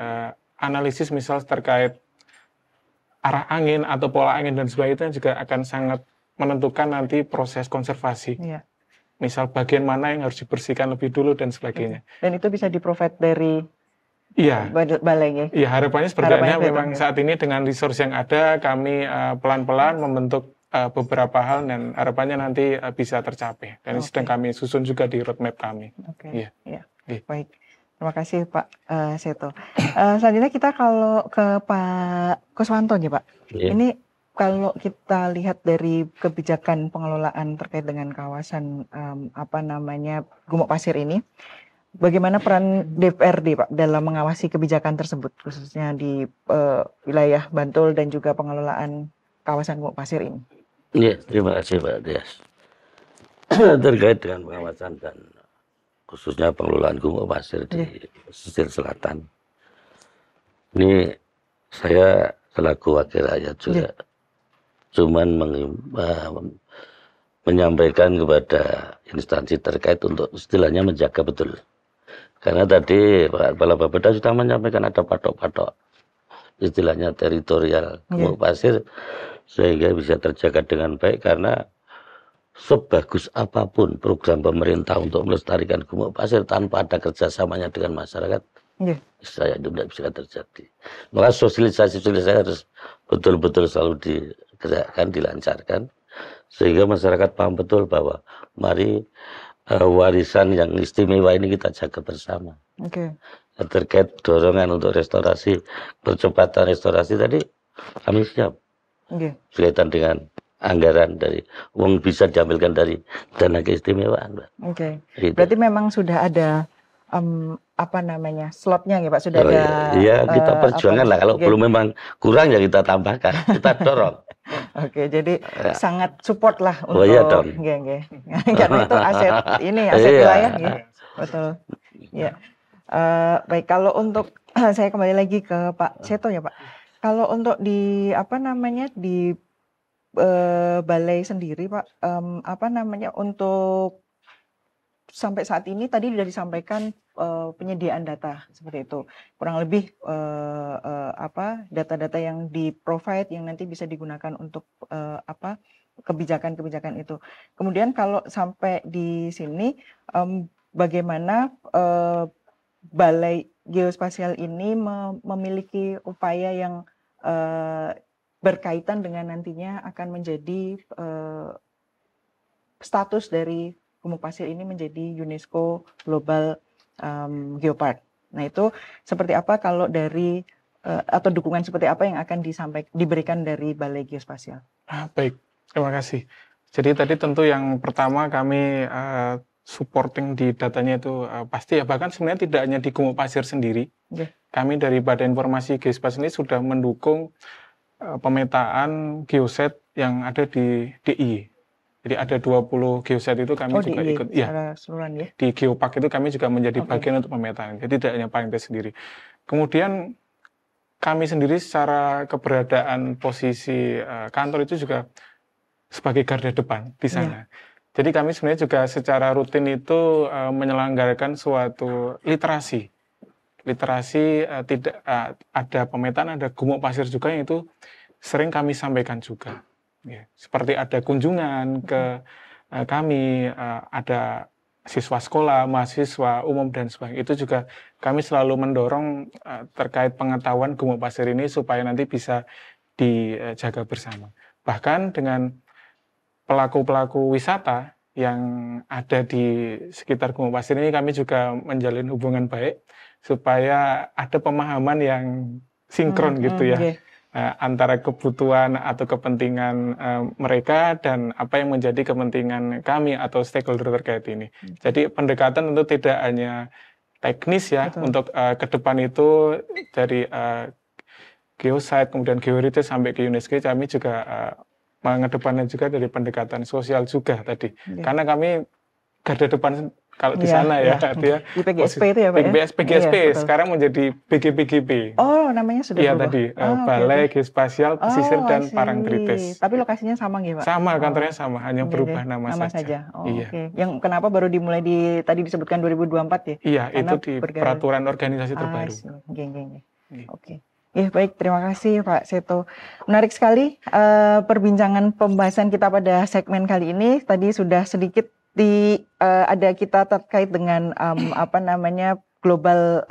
analisis misal terkait arah angin atau pola angin dan sebagainya juga akan sangat menentukan nanti proses konservasi. Misal bagian mana yang harus dibersihkan lebih dulu dan sebagainya. Dan itu bisa di-provide dari balai. Iya, harapannya sebenarnya memang saat ini dengan resource yang ada kami pelan-pelan membentuk beberapa hal dan harapannya nanti bisa tercapai. Dan ini sedang kami susun juga di roadmap kami. Baik. Terima kasih Pak Seto. Selanjutnya kita kalau ke Pak Kuswanto nih Pak. Ini kalau kita lihat dari kebijakan pengelolaan terkait dengan kawasan Gumuk Pasir ini, bagaimana peran DPRD Pak dalam mengawasi kebijakan tersebut khususnya di wilayah Bantul dan juga pengelolaan kawasan Gumuk Pasir ini? Iya, terima kasih Pak Dias. Terkait dengan pengawasan dan khususnya pengelolaan Gumuk Pasir di pesisir selatan. Ini saya selaku wakil rakyat juga cuman menyampaikan kepada instansi terkait untuk istilahnya menjaga betul. Karena tadi Pak Kepala Bapeda sudah menyampaikan ada patok-patok istilahnya teritorial Gumuk Pasir sehingga bisa terjaga dengan baik, karena sebagus apapun program pemerintah untuk melestarikan Gumuk Pasir tanpa ada kerjasamanya dengan masyarakat, saya itu tidak bisa terjadi. Maka sosialisasi harus betul-betul selalu digerakkan, dilancarkan, sehingga masyarakat paham betul bahwa mari warisan yang istimewa ini kita jaga bersama. Terkait dorongan untuk restorasi, percepatan restorasi tadi kami siap. Berkaitan dengan anggaran dari uang bisa diambilkan dari dana keistimewaan. Berarti memang sudah ada apa namanya slotnya ya Pak, sudah ada. Iya, kita perjuangan lah. Kalau belum memang kurang ya kita tambahkan, kita dorong. Oke, jadi sangat support lah untuk karena itu aset wilayah ya. Betul. Ya. Baik, kalau untuk saya kembali lagi ke Pak Seto ya Pak. Kalau untuk di di balai sendiri Pak, untuk sampai saat ini tadi sudah disampaikan penyediaan data seperti itu, kurang lebih data-data yang di-provide yang nanti bisa digunakan untuk kebijakan-kebijakan itu. Kemudian kalau sampai di sini bagaimana Balai Geospasial ini memiliki upaya yang berkaitan dengan nantinya akan menjadi status dari Gumuk Pasir ini menjadi UNESCO Global Geopark. Nah itu seperti apa kalau dari atau dukungan seperti apa yang akan diberikan dari Balai Geospasial? Baik, terima kasih. Jadi tadi tentu yang pertama kami supporting di datanya itu pasti ya, bahkan sebenarnya tidak hanya di Gumuk Pasir sendiri. Kami dari Badan Informasi Geospasial ini sudah mendukung pemetaan geoset yang ada di DIY. Jadi ada 20 geoset itu kami juga ikut ya. Di Geopark itu kami juga menjadi bagian untuk pemetaan. Jadi tidak hanya Parintis sendiri. Kemudian kami sendiri secara keberadaan posisi kantor itu juga sebagai garda depan di sana. Jadi kami sebenarnya juga secara rutin itu menyelenggarakan suatu literasi. Tidak ada pemetaan, ada Gumuk Pasir juga yang itu sering kami sampaikan juga. Ya, seperti ada kunjungan ke kami, ada siswa sekolah, mahasiswa umum dan sebagainya. Itu juga kami selalu mendorong terkait pengetahuan Gumuk Pasir ini supaya nanti bisa dijaga bersama. Bahkan dengan pelaku-pelaku wisata yang ada di sekitar Gumuk Pasir ini kami juga menjalin hubungan baik supaya ada pemahaman yang sinkron gitu ya. Antara kebutuhan atau kepentingan mereka dan apa yang menjadi kepentingan kami atau stakeholder terkait ini. Jadi pendekatan tentu tidak hanya teknis ya. Untuk ke depan itu dari geosite kemudian geoheritage sampai ke UNESCO, kami juga mengedepankan juga dari pendekatan sosial juga tadi. Karena kami garda depan kalau di sana ya, dia di PGSP itu ya Pak PGSP sekarang menjadi BGPGP. Oh, namanya sudah berubah. Tadi Balai Geospasial Pesisir dan Parangtritis. Tapi lokasinya sama nggih Pak? Sama, kantornya sama, hanya berubah nama saja. Yang kenapa baru dimulai tadi disebutkan 2024 ya? Iya, karena itu di peraturan organisasi terbaru. Oke. Baik, terima kasih Pak Seto. Menarik sekali perbincangan pembahasan kita pada segmen kali ini. Tadi sudah sedikit ada kita terkait dengan global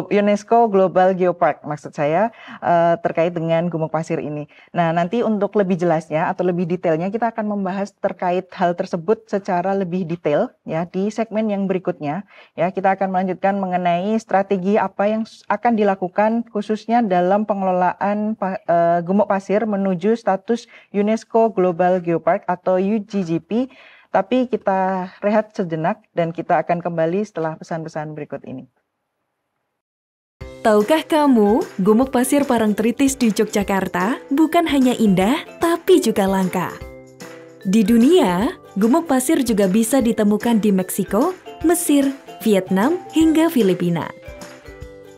UNESCO Global Geopark maksud saya terkait dengan Gumuk Pasir ini. Nah, nanti untuk lebih jelasnya atau lebih detailnya kita akan membahas terkait hal tersebut secara lebih detail ya di segmen yang berikutnya. Ya, kita akan melanjutkan mengenai strategi apa yang akan dilakukan khususnya dalam pengelolaan Gumuk Pasir menuju status UNESCO Global Geopark atau UGGP. Tapi kita rehat sejenak dan kita akan kembali setelah pesan-pesan berikut ini. Tahukah kamu, Gumuk Pasir Parangtritis di Yogyakarta bukan hanya indah, tapi juga langka. Di dunia, gumuk pasir juga bisa ditemukan di Meksiko, Mesir, Vietnam, hingga Filipina.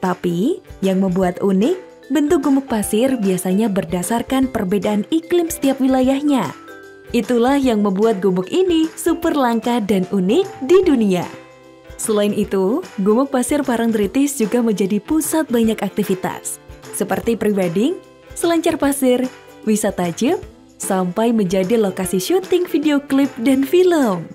Tapi, yang membuat unik, bentuk gumuk pasir biasanya berdasarkan perbedaan iklim setiap wilayahnya. Itulah yang membuat gumuk ini super langka dan unik di dunia. Selain itu, Gumuk Pasir Parangtritis juga menjadi pusat banyak aktivitas, seperti pre-wedding, selancar pasir, wisata jeep, sampai menjadi lokasi syuting video klip dan film.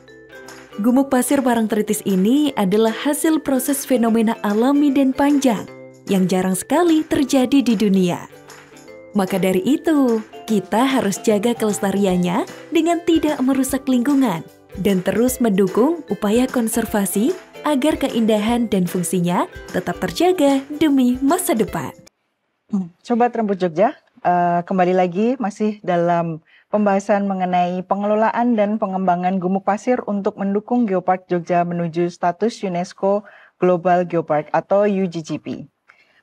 Gumuk Pasir Parangtritis ini adalah hasil proses fenomena alami dan panjang, yang jarang sekali terjadi di dunia. Maka dari itu, kita harus jaga kelestariannya dengan tidak merusak lingkungan, dan terus mendukung upaya konservasi agar keindahan dan fungsinya tetap terjaga demi masa depan. Sobat Rembut Jogja, kembali lagi masih dalam pembahasan mengenai pengelolaan dan pengembangan gumuk pasir untuk mendukung Geopark Jogja menuju status UNESCO Global Geopark atau UGGP.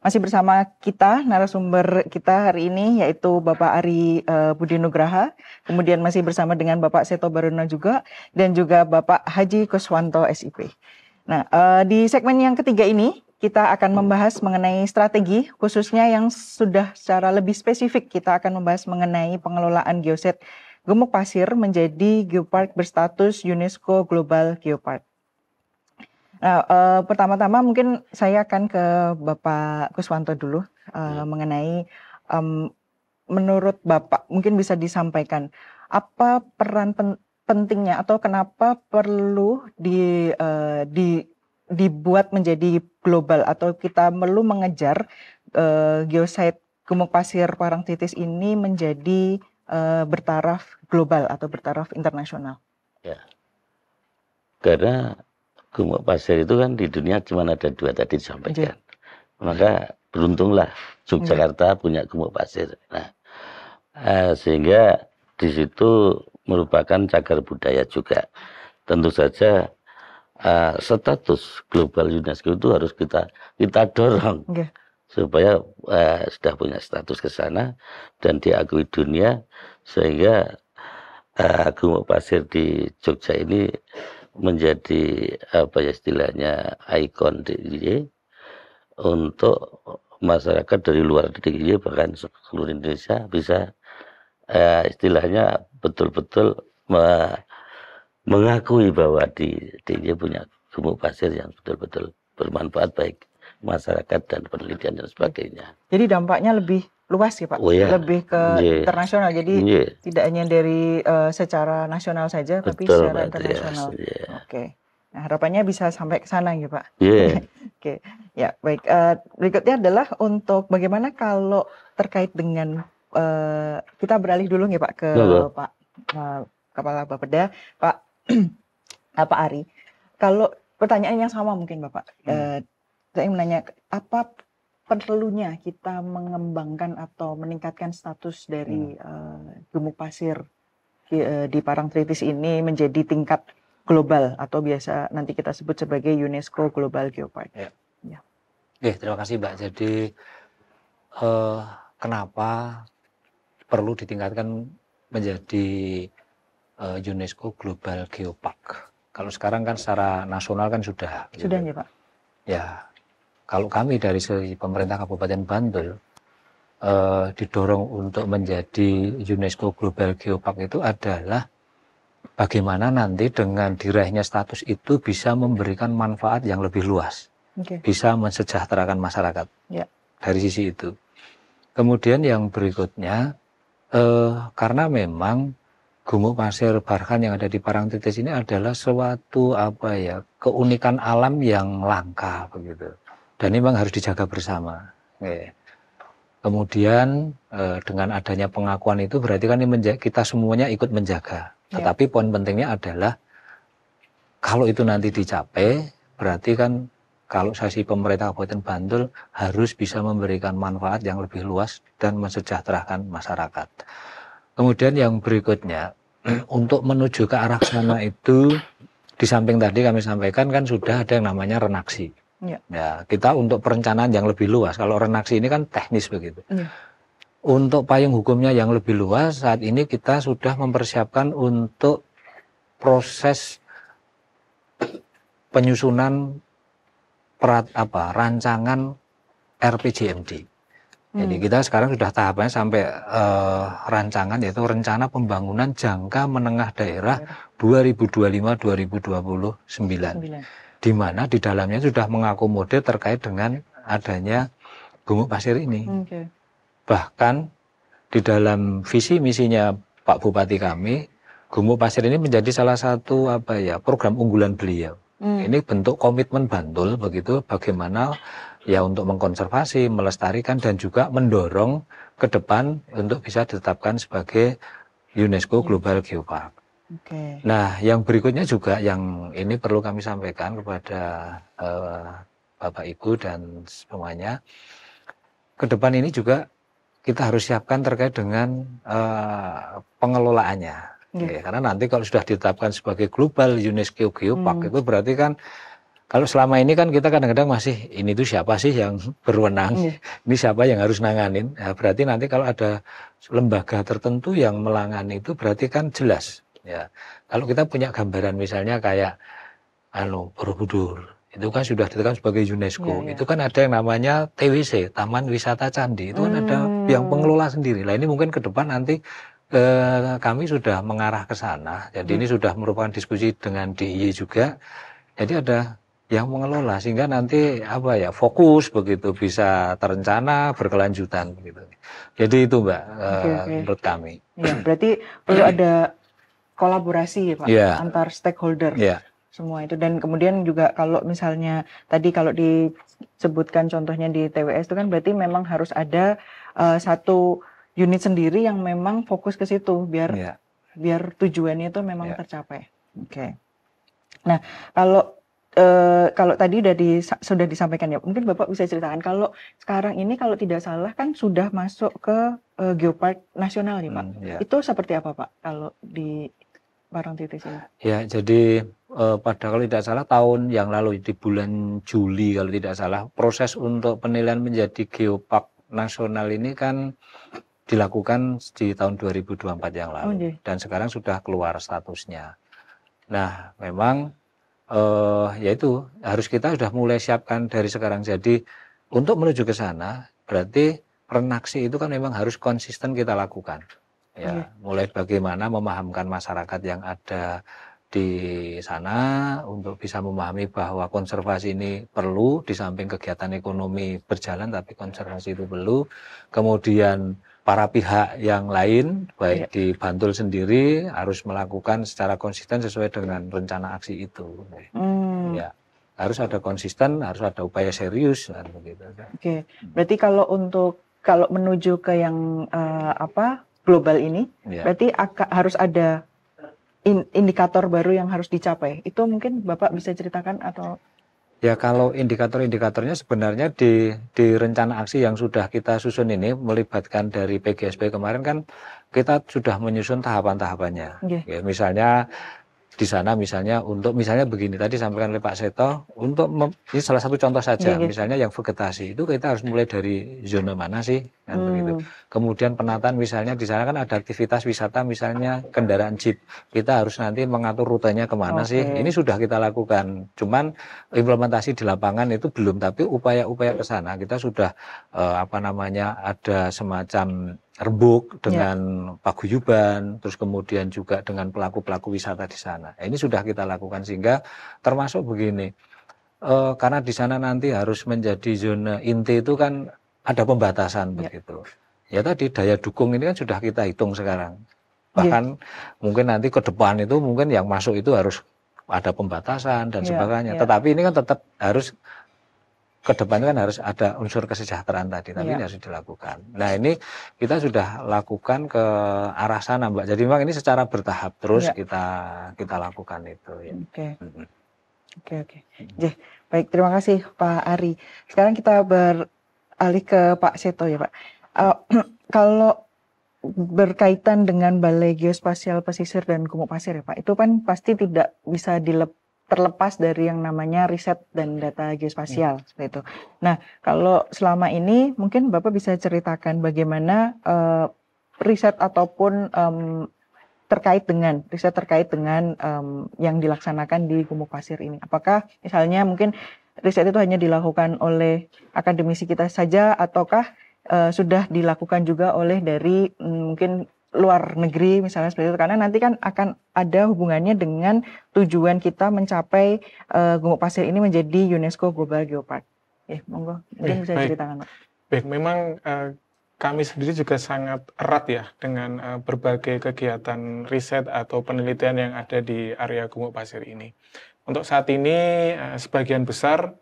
Masih bersama kita, narasumber kita hari ini yaitu Bapak Ari Budi Nugraha, kemudian masih bersama dengan Bapak Seto Barono juga, dan juga Bapak Haji Kuswanto SIP. Nah, di segmen yang ketiga ini, kita akan membahas mengenai strategi, khususnya yang sudah secara lebih spesifik, kita akan membahas mengenai pengelolaan geoset gumuk pasir menjadi geopark berstatus UNESCO Global Geopark. Nah, pertama-tama mungkin saya akan ke Bapak Kuswanto dulu mengenai menurut Bapak mungkin bisa disampaikan apa peran pentingnya atau kenapa perlu dibuat menjadi global atau kita perlu mengejar geosite gumuk pasir Parangtritis ini menjadi bertaraf global atau bertaraf internasional. Ya, karena gumuk pasir itu kan di dunia cuma ada 2 tadi disampaikan. Maka beruntunglah Yogyakarta punya gumuk pasir. Nah, sehingga di situ merupakan cagar budaya juga. Tentu saja status global UNESCO itu harus kita dorong supaya sudah punya status ke sana dan diakui dunia, sehingga gumuk pasir di Jogja ini menjadi apa ya istilahnya ikon DIY untuk masyarakat dari luar DIY bahkan seluruh Indonesia bisa istilahnya betul-betul mengakui bahwa DIY punya gumuk pasir yang betul-betul bermanfaat baik masyarakat dan penelitian dan sebagainya. Jadi dampaknya lebih luas ya Pak, lebih ke internasional. Jadi tidak hanya dari secara nasional saja, tapi secara internasional. Oke. Nah, harapannya bisa sampai ke sana ya Pak. Oke. Ya baik. Berikutnya adalah untuk bagaimana kalau terkait dengan kita beralih dulu ya Pak ke Pak Kepala Bapeda, Pak Pak Ari. Kalau pertanyaan yang sama mungkin Bapak, saya menanya apa perlunya kita mengembangkan atau meningkatkan status dari gumuk pasir di Parangtritis ini menjadi tingkat global atau biasa nanti kita sebut sebagai UNESCO Global Geopark. Terima kasih Mbak. Jadi kenapa perlu ditingkatkan menjadi UNESCO Global Geopark? Kalau sekarang kan secara nasional kan sudah ya Pak. Ya. Kalau kami dari segi pemerintah Kabupaten Bantul didorong untuk menjadi UNESCO Global Geopark itu adalah bagaimana nanti dengan diraihnya status itu bisa memberikan manfaat yang lebih luas, bisa mensejahterakan masyarakat dari sisi itu. Kemudian yang berikutnya, karena memang gumuk pasir Barkhan yang ada di Parangtritis ini adalah suatu keunikan alam yang langka begitu. Dan ini memang harus dijaga bersama. Kemudian dengan adanya pengakuan itu berarti kan ini kita semuanya ikut menjaga. Tetapi poin pentingnya adalah kalau itu nanti dicapai, berarti kan kalau sisi pemerintah Kabupaten Bantul harus bisa memberikan manfaat yang lebih luas dan mensejahterakan masyarakat. Kemudian yang berikutnya, untuk menuju ke arah sana itu, di samping tadi kami sampaikan kan sudah ada yang namanya renaksi. Ya, kita untuk perencanaan yang lebih luas. Kalau renaksi ini kan teknis begitu. Untuk payung hukumnya yang lebih luas, saat ini kita sudah mempersiapkan untuk proses penyusunan rancangan RPJMD. Jadi kita sekarang sudah tahapannya sampai rancangan, yaitu rencana pembangunan jangka menengah daerah 2025-2029. Di mana di dalamnya sudah mengakomodir terkait dengan adanya gumuk pasir ini. Bahkan di dalam visi misinya Pak Bupati kami, gumuk pasir ini menjadi salah satu program unggulan beliau. Ini bentuk komitmen Bantul begitu, bagaimana ya untuk mengkonservasi, melestarikan dan juga mendorong ke depan untuk bisa ditetapkan sebagai UNESCO Global Geopark. Nah, yang berikutnya juga yang ini perlu kami sampaikan kepada Bapak Ibu dan semuanya. Ke depan ini juga kita harus siapkan terkait dengan pengelolaannya. Ya, karena nanti kalau sudah ditetapkan sebagai global UNESCO Geopark itu berarti kan kalau selama ini kan kita kadang-kadang masih ini tuh siapa sih yang berwenang, ini siapa yang harus nanganin. Nah, berarti nanti kalau ada lembaga tertentu yang melangani itu berarti kan jelas. Ya, kalau kita punya gambaran misalnya kayak Borobudur, itu kan sudah ditetapkan sebagai UNESCO. Itu kan ada yang namanya TWC, Taman Wisata Candi. Itu kan ada yang pengelola sendiri. Lah ini mungkin ke depan nanti kami sudah mengarah ke sana. Jadi ini sudah merupakan diskusi dengan DIY juga. Jadi ada yang mengelola sehingga nanti fokus begitu, bisa terencana, berkelanjutan begitu. Jadi itu Mbak, menurut kami. Ya, berarti perlu ada kolaborasi Pak antar stakeholder. Semua itu, dan kemudian juga kalau misalnya tadi kalau disebutkan contohnya di TWS itu kan berarti memang harus ada satu unit sendiri yang memang fokus ke situ biar tujuannya itu memang tercapai. Nah, kalau tadi sudah disampaikan ya, mungkin Bapak bisa ceritakan kalau sekarang ini kalau tidak salah kan sudah masuk ke Geopark Nasional nih Pak. Itu seperti apa Pak kalau di Parangtritis ini? Ya, jadi pada kalau tidak salah tahun yang lalu di bulan Juli kalau tidak salah proses untuk penilaian menjadi Geopark Nasional ini kan dilakukan di tahun 2024 yang lalu dan sekarang sudah keluar statusnya. Nah, memang yaitu harus kita sudah mulai siapkan dari sekarang. Jadi untuk menuju ke sana berarti renaksi itu kan memang harus konsisten kita lakukan. Ya, mulai bagaimana memahamkan masyarakat yang ada di sana untuk bisa memahami bahwa konservasi ini perlu, di samping kegiatan ekonomi berjalan tapi konservasi itu perlu. Kemudian para pihak yang lain baik di Bantul sendiri harus melakukan secara konsisten sesuai dengan rencana aksi itu. Ya, harus ada konsisten, harus ada upaya serius kan begitu. Berarti kalau menuju ke yang global ini, berarti harus ada indikator baru yang harus dicapai. Itu mungkin Bapak bisa ceritakan atau? Ya, kalau indikator-indikatornya sebenarnya di rencana aksi yang sudah kita susun ini melibatkan dari PGSB kemarin kan kita sudah menyusun tahapan-tahapannya. Ya, misalnya di sana misalnya begini tadi sampaikan oleh Pak Seto, ini salah satu contoh saja, misalnya yang vegetasi itu kita harus mulai dari zona mana sih kan begitu. Kemudian penataan misalnya di sana kan ada aktivitas wisata misalnya kendaraan jeep, kita harus nanti mengatur rutenya kemana sih. Ini sudah kita lakukan, cuman implementasi di lapangan itu belum, tapi upaya-upaya ke sana kita sudah ada semacam rembuk dengan paguyuban, terus kemudian juga dengan pelaku-pelaku wisata di sana. Ini sudah kita lakukan sehingga termasuk begini, karena di sana nanti harus menjadi zona inti itu kan ada pembatasan begitu. Ya tadi daya dukung ini kan sudah kita hitung sekarang. Bahkan mungkin nanti ke depan itu mungkin yang masuk itu harus ada pembatasan dan sebagainya. Tetapi ini kan tetap harus ke depan kan harus ada unsur kesejahteraan tadi, tapi ini harus dilakukan. Nah, ini kita sudah lakukan ke arah sana, Mbak. Jadi memang ini secara bertahap terus kita lakukan itu. Ya. Oke. Baik, terima kasih Pak Ari. Sekarang kita beralih ke Pak Seto ya, Pak. Kalau berkaitan dengan Balai Geospasial Pesisir dan Gumuk Pasir ya, Pak, itu kan pasti tidak bisa terlepas dari yang namanya riset dan data geospasial seperti itu. Nah, kalau selama ini mungkin Bapak bisa ceritakan bagaimana riset ataupun terkait dengan yang dilaksanakan di Gumuk Pasir ini. Apakah misalnya mungkin riset itu hanya dilakukan oleh akademisi kita saja ataukah sudah dilakukan juga oleh dari mungkin luar negeri misalnya seperti itu, karena nanti kan akan ada hubungannya dengan tujuan kita mencapai Gumuk Pasir ini menjadi UNESCO Global Geopark. Monggo mungkin bisa ceritakan, Pak. Baik, memang kami sendiri juga sangat erat ya dengan berbagai kegiatan riset atau penelitian yang ada di area Gumuk Pasir ini. Untuk saat ini sebagian besar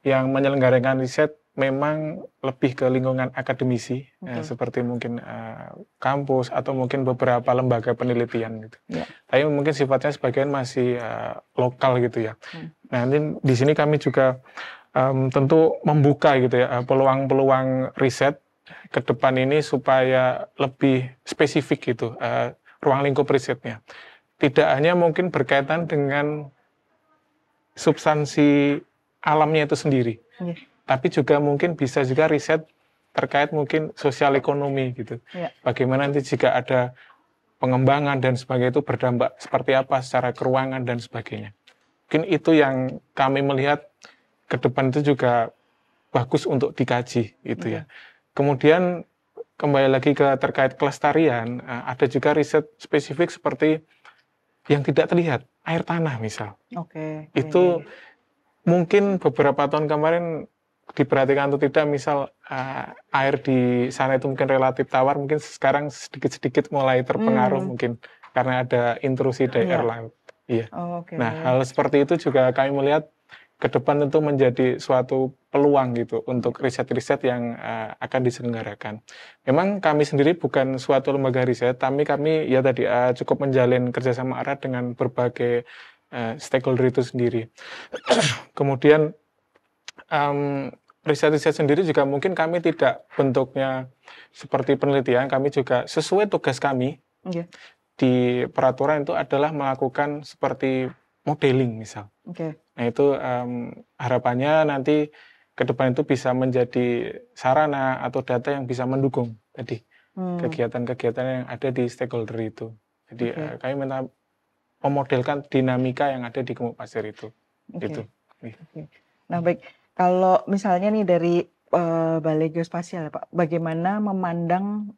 yang menyelenggarakan riset memang lebih ke lingkungan akademisi, seperti mungkin kampus atau mungkin beberapa lembaga penelitian gitu. Tapi mungkin sifatnya sebagian masih lokal gitu ya. Nah, ini di sini kami juga tentu membuka gitu ya peluang-peluang riset ke depan ini supaya lebih spesifik gitu ruang lingkup risetnya. Tidak hanya mungkin berkaitan dengan substansi alamnya itu sendiri, tapi juga mungkin bisa juga riset terkait mungkin sosial ekonomi gitu. Bagaimana nanti jika ada pengembangan dan sebagainya itu berdampak seperti apa secara keuangan dan sebagainya. Mungkin itu yang kami melihat ke depan itu juga bagus untuk dikaji gitu ya. Kemudian kembali lagi ke terkait kelestarian, ada juga riset spesifik seperti yang tidak terlihat, air tanah misal. Itu mungkin beberapa tahun kemarin diperhatikan atau tidak, misal air di sana itu mungkin relatif tawar, mungkin sekarang sedikit-sedikit mulai terpengaruh mungkin karena ada intrusi dari air laut. Iya. Nah, hal seperti itu juga kami melihat ke depan tentu menjadi suatu peluang gitu untuk riset-riset yang akan diselenggarakan. Memang kami sendiri bukan suatu lembaga riset, tapi kami ya tadi cukup menjalin kerjasama erat dengan berbagai stakeholder itu sendiri. Kemudian riset-riset sendiri juga mungkin kami tidak bentuknya seperti penelitian, kami juga sesuai tugas kami di peraturan itu adalah melakukan seperti modeling misal. Nah itu harapannya nanti ke depan itu bisa menjadi sarana atau data yang bisa mendukung tadi kegiatan-kegiatan yang ada di stakeholder itu. Jadi kami minta memodelkan dinamika yang ada di Gumuk Pasir itu. Gitu. Nah baik, kalau misalnya nih dari Balai Geospasial Pak, bagaimana memandang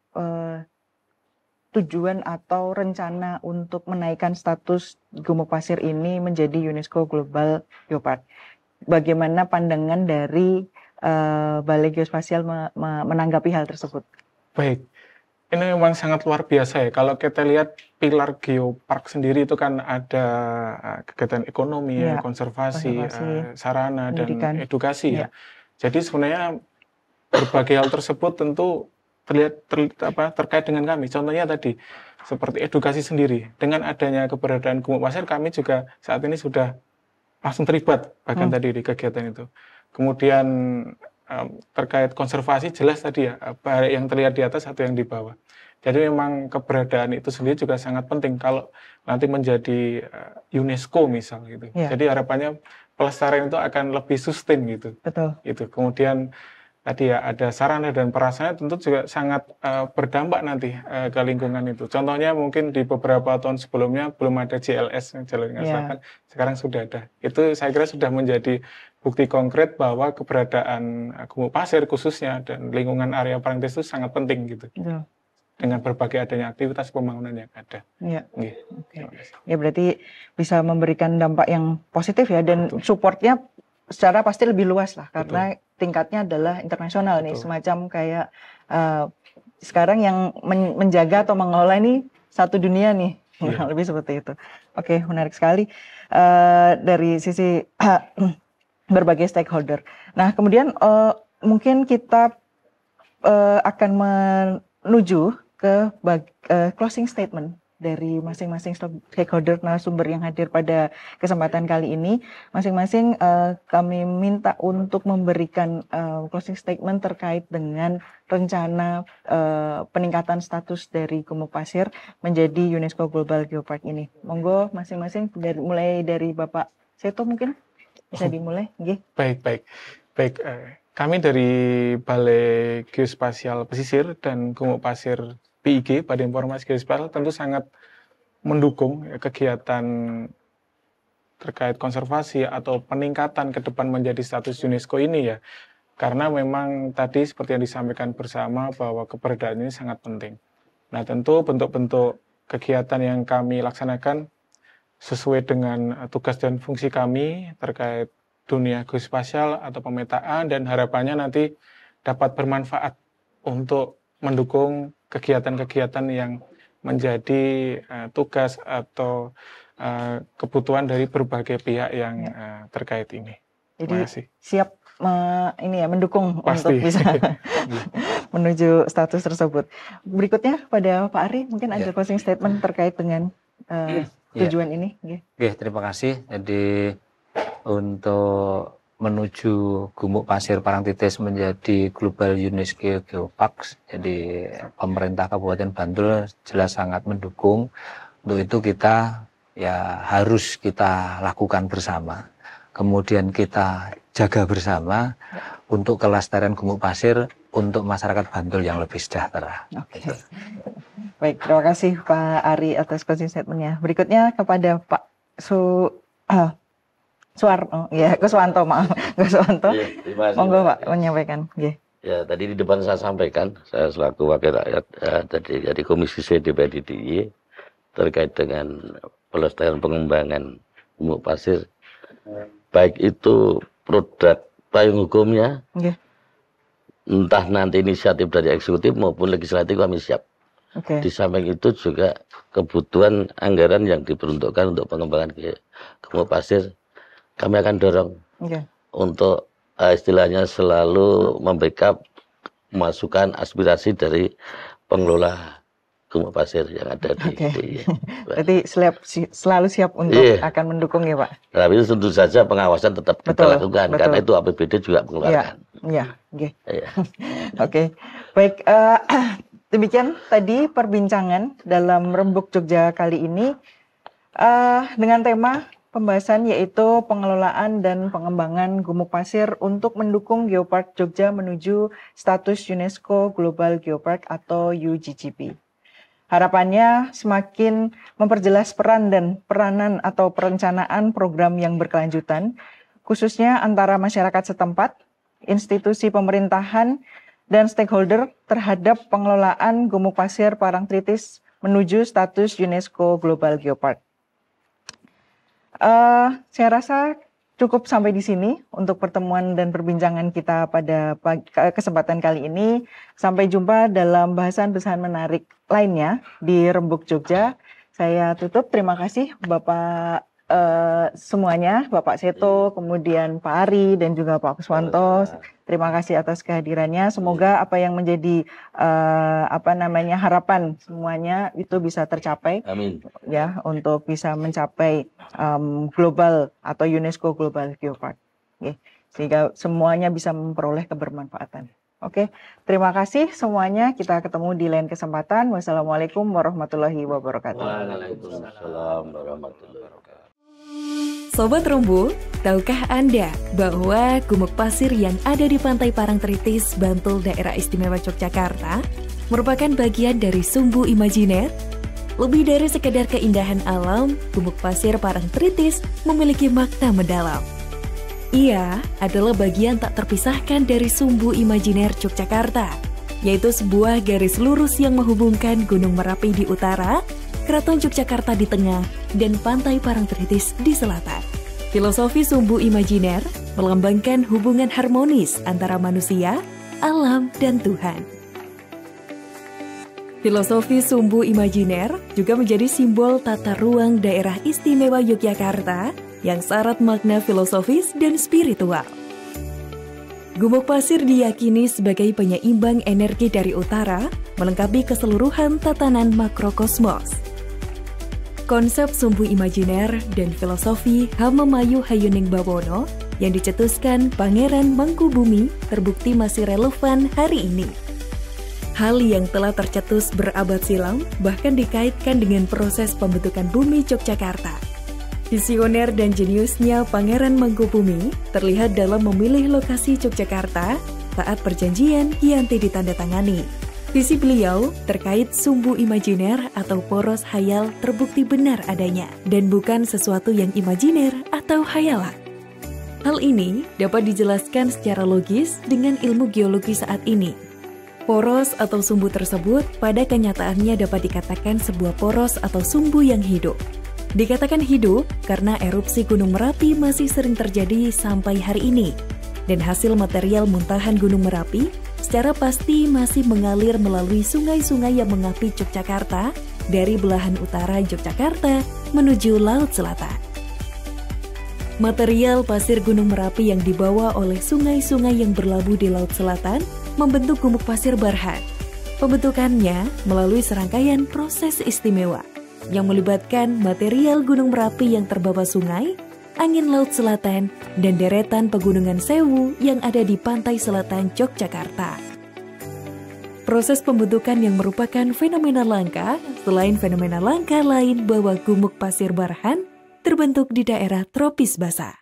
tujuan atau rencana untuk menaikkan status Gumuk Pasir ini menjadi UNESCO Global Geopark? Bagaimana pandangan dari Balai Geospasial menanggapi hal tersebut? Baik, ini memang sangat luar biasa ya. Kalau kita lihat pilar geopark sendiri itu kan ada kegiatan ekonomi, konservasi, sarana, pendidikan, dan edukasi ya. Jadi sebenarnya berbagai hal tersebut tentu terkait dengan kami. Contohnya tadi seperti edukasi sendiri. Dengan adanya keberadaan Gumuk Pasir, kami juga saat ini sudah langsung terlibat bahkan tadi di kegiatan itu. Kemudian terkait konservasi jelas tadi ya, baik yang terlihat di atas atau yang di bawah. Jadi memang keberadaan itu sendiri juga sangat penting kalau nanti menjadi UNESCO misal gitu. Jadi harapannya pelestarian itu akan lebih sustain gitu. Betul. Itu. Kemudian tadi ya ada sarana dan prasarana tentu juga sangat berdampak nanti ke lingkungan itu. Contohnya mungkin di beberapa tahun sebelumnya belum ada JLS, Jalur Lingkar Selatan, sekarang sudah ada. Itu saya kira sudah menjadi bukti konkret bahwa keberadaan Gumuk Pasir khususnya dan lingkungan area Parangtritis itu sangat penting gitu. Dengan berbagai adanya aktivitas pembangunan yang ada. Ya berarti bisa memberikan dampak yang positif ya, dan supportnya secara pasti lebih luas lah karena tingkatnya adalah internasional nih, semacam kayak sekarang yang menjaga atau mengelola ini satu dunia nih, lebih seperti itu. Oke, menarik sekali dari sisi berbagai stakeholder. Nah kemudian mungkin kita akan menuju ke closing statement dari masing-masing stakeholder narasumber yang hadir pada kesempatan kali ini. Masing-masing kami minta untuk memberikan closing statement terkait dengan rencana peningkatan status dari Gumuk Pasir menjadi UNESCO Global Geopark ini. Monggo masing-masing, mulai dari Bapak Seto mungkin bisa dimulai. Baik. Kami dari Balai Geospasial Pesisir dan Gumuk Pasir BIG, Badan Informasi Geospasial, tentu sangat mendukung kegiatan terkait konservasi atau peningkatan ke depan menjadi status UNESCO ini ya. Karena memang tadi seperti yang disampaikan bersama bahwa keberadaan ini sangat penting. Nah tentu bentuk-bentuk kegiatan yang kami laksanakan sesuai dengan tugas dan fungsi kami terkait dunia geospasial atau pemetaan, dan harapannya nanti dapat bermanfaat untuk mendukung kegiatan-kegiatan yang menjadi tugas atau kebutuhan dari berbagai pihak yang terkait ini. Jadi siap mendukung untuk bisa menuju status tersebut. Berikutnya pada Pak Ari, mungkin ada closing statement terkait dengan tujuan ini. Terima kasih. Jadi untuk menuju Gumuk Pasir Parangtritis menjadi Global UNESCO Geopark. Jadi pemerintah Kabupaten Bantul jelas sangat mendukung. Untuk itu kita ya harus kita lakukan bersama. Kemudian kita jaga bersama untuk kelestarian Gumuk Pasir untuk masyarakat Bantul yang lebih sejahtera. Oke. Baik, terima kasih Pak Ari atas closing statement-nya. Berikutnya kepada Pak Kuswanto, maaf, Kuswanto. Ya, monggo Pak menyampaikan. Ya, tadi di depan saya sampaikan, saya selaku wakil rakyat dari Komisi C DPRD DIY terkait dengan pelestarian pengembangan Gumuk Pasir, baik itu produk payung hukumnya, entah nanti inisiatif dari eksekutif maupun legislatif kami siap. Di samping itu juga kebutuhan anggaran yang diperuntukkan untuk pengembangan Gumuk Pasir kami akan dorong untuk istilahnya selalu membackup masukan aspirasi dari pengelola Gumuk Pasir yang ada di Berarti selalu siap untuk akan mendukung ya Pak. Tapi itu tentu saja pengawasan tetap kita lakukan karena itu APBD juga mengeluarkan. Oke. Baik, demikian tadi perbincangan dalam Rembuk Jogja kali ini dengan tema pembahasan yaitu pengelolaan dan pengembangan Gumuk Pasir untuk mendukung Geopark Jogja menuju status UNESCO Global Geopark atau UGGP. Harapannya semakin memperjelas peran dan peranan atau perencanaan program yang berkelanjutan, khususnya antara masyarakat setempat, institusi pemerintahan, dan stakeholder terhadap pengelolaan Gumuk Pasir Parangtritis menuju status UNESCO Global Geopark. Saya rasa cukup sampai di sini untuk pertemuan dan perbincangan kita pada kesempatan kali ini. Sampai jumpa dalam bahasan-bahasan menarik lainnya di Rembuk Jogja. Saya tutup. Terima kasih Bapak semuanya, Bapak Seto, kemudian Pak Ari dan juga Pak Kuswanto. Terima kasih atas kehadirannya. Semoga apa yang menjadi harapan semuanya itu bisa tercapai. Amin. Ya, untuk bisa mencapai global atau UNESCO Global Geopark. Sehingga semuanya bisa memperoleh kebermanfaatan. Oke, terima kasih semuanya. Kita ketemu di lain kesempatan. Wassalamualaikum warahmatullahi wabarakatuh. Waalaikumsalam warahmatullahi wabarakatuh. Sobat Rembuk, tahukah Anda bahwa Gumuk Pasir yang ada di Pantai Parangtritis, Bantul, Daerah Istimewa Yogyakarta merupakan bagian dari sumbu imajiner? Lebih dari sekedar keindahan alam, Gumuk Pasir Parangtritis memiliki makna mendalam. Ia adalah bagian tak terpisahkan dari sumbu imajiner Yogyakarta, yaitu sebuah garis lurus yang menghubungkan Gunung Merapi di utara, Keraton Yogyakarta di tengah, dan Pantai Parangtritis di selatan. Filosofi sumbu imajiner melambangkan hubungan harmonis antara manusia, alam, dan Tuhan. Filosofi sumbu imajiner juga menjadi simbol tata ruang daerah istimewa Yogyakarta yang syarat makna filosofis dan spiritual. Gumuk Pasir diyakini sebagai penyeimbang energi dari utara, melengkapi keseluruhan tatanan makrokosmos. Konsep sumbu imajiner dan filosofi Hamemayu Hayuning Bawono yang dicetuskan Pangeran Mangkubumi terbukti masih relevan hari ini. Hal yang telah tercetus berabad silam bahkan dikaitkan dengan proses pembentukan bumi Yogyakarta. Visioner dan jeniusnya Pangeran Mangkubumi terlihat dalam memilih lokasi Yogyakarta saat perjanjian Giyanti ditandatangani. Visi beliau terkait sumbu imajiner atau poros hayal terbukti benar adanya dan bukan sesuatu yang imajiner atau hayalan. Hal ini dapat dijelaskan secara logis dengan ilmu geologi saat ini. Poros atau sumbu tersebut pada kenyataannya dapat dikatakan sebuah poros atau sumbu yang hidup. Dikatakan hidup karena erupsi Gunung Merapi masih sering terjadi sampai hari ini, dan hasil material muntahan Gunung Merapi secara pasti masih mengalir melalui sungai-sungai yang mengapi Yogyakarta dari belahan utara Yogyakarta menuju Laut Selatan. Material pasir Gunung Merapi yang dibawa oleh sungai-sungai yang berlabuh di Laut Selatan membentuk Gumuk Pasir Barhan. Pembentukannya melalui serangkaian proses istimewa yang melibatkan material Gunung Merapi yang terbawa sungai, angin laut selatan, dan deretan pegunungan Sewu yang ada di pantai selatan Yogyakarta. Proses pembentukan yang merupakan fenomena langka, selain fenomena langka lain bahwa gumuk pasir Barhan terbentuk di daerah tropis basah.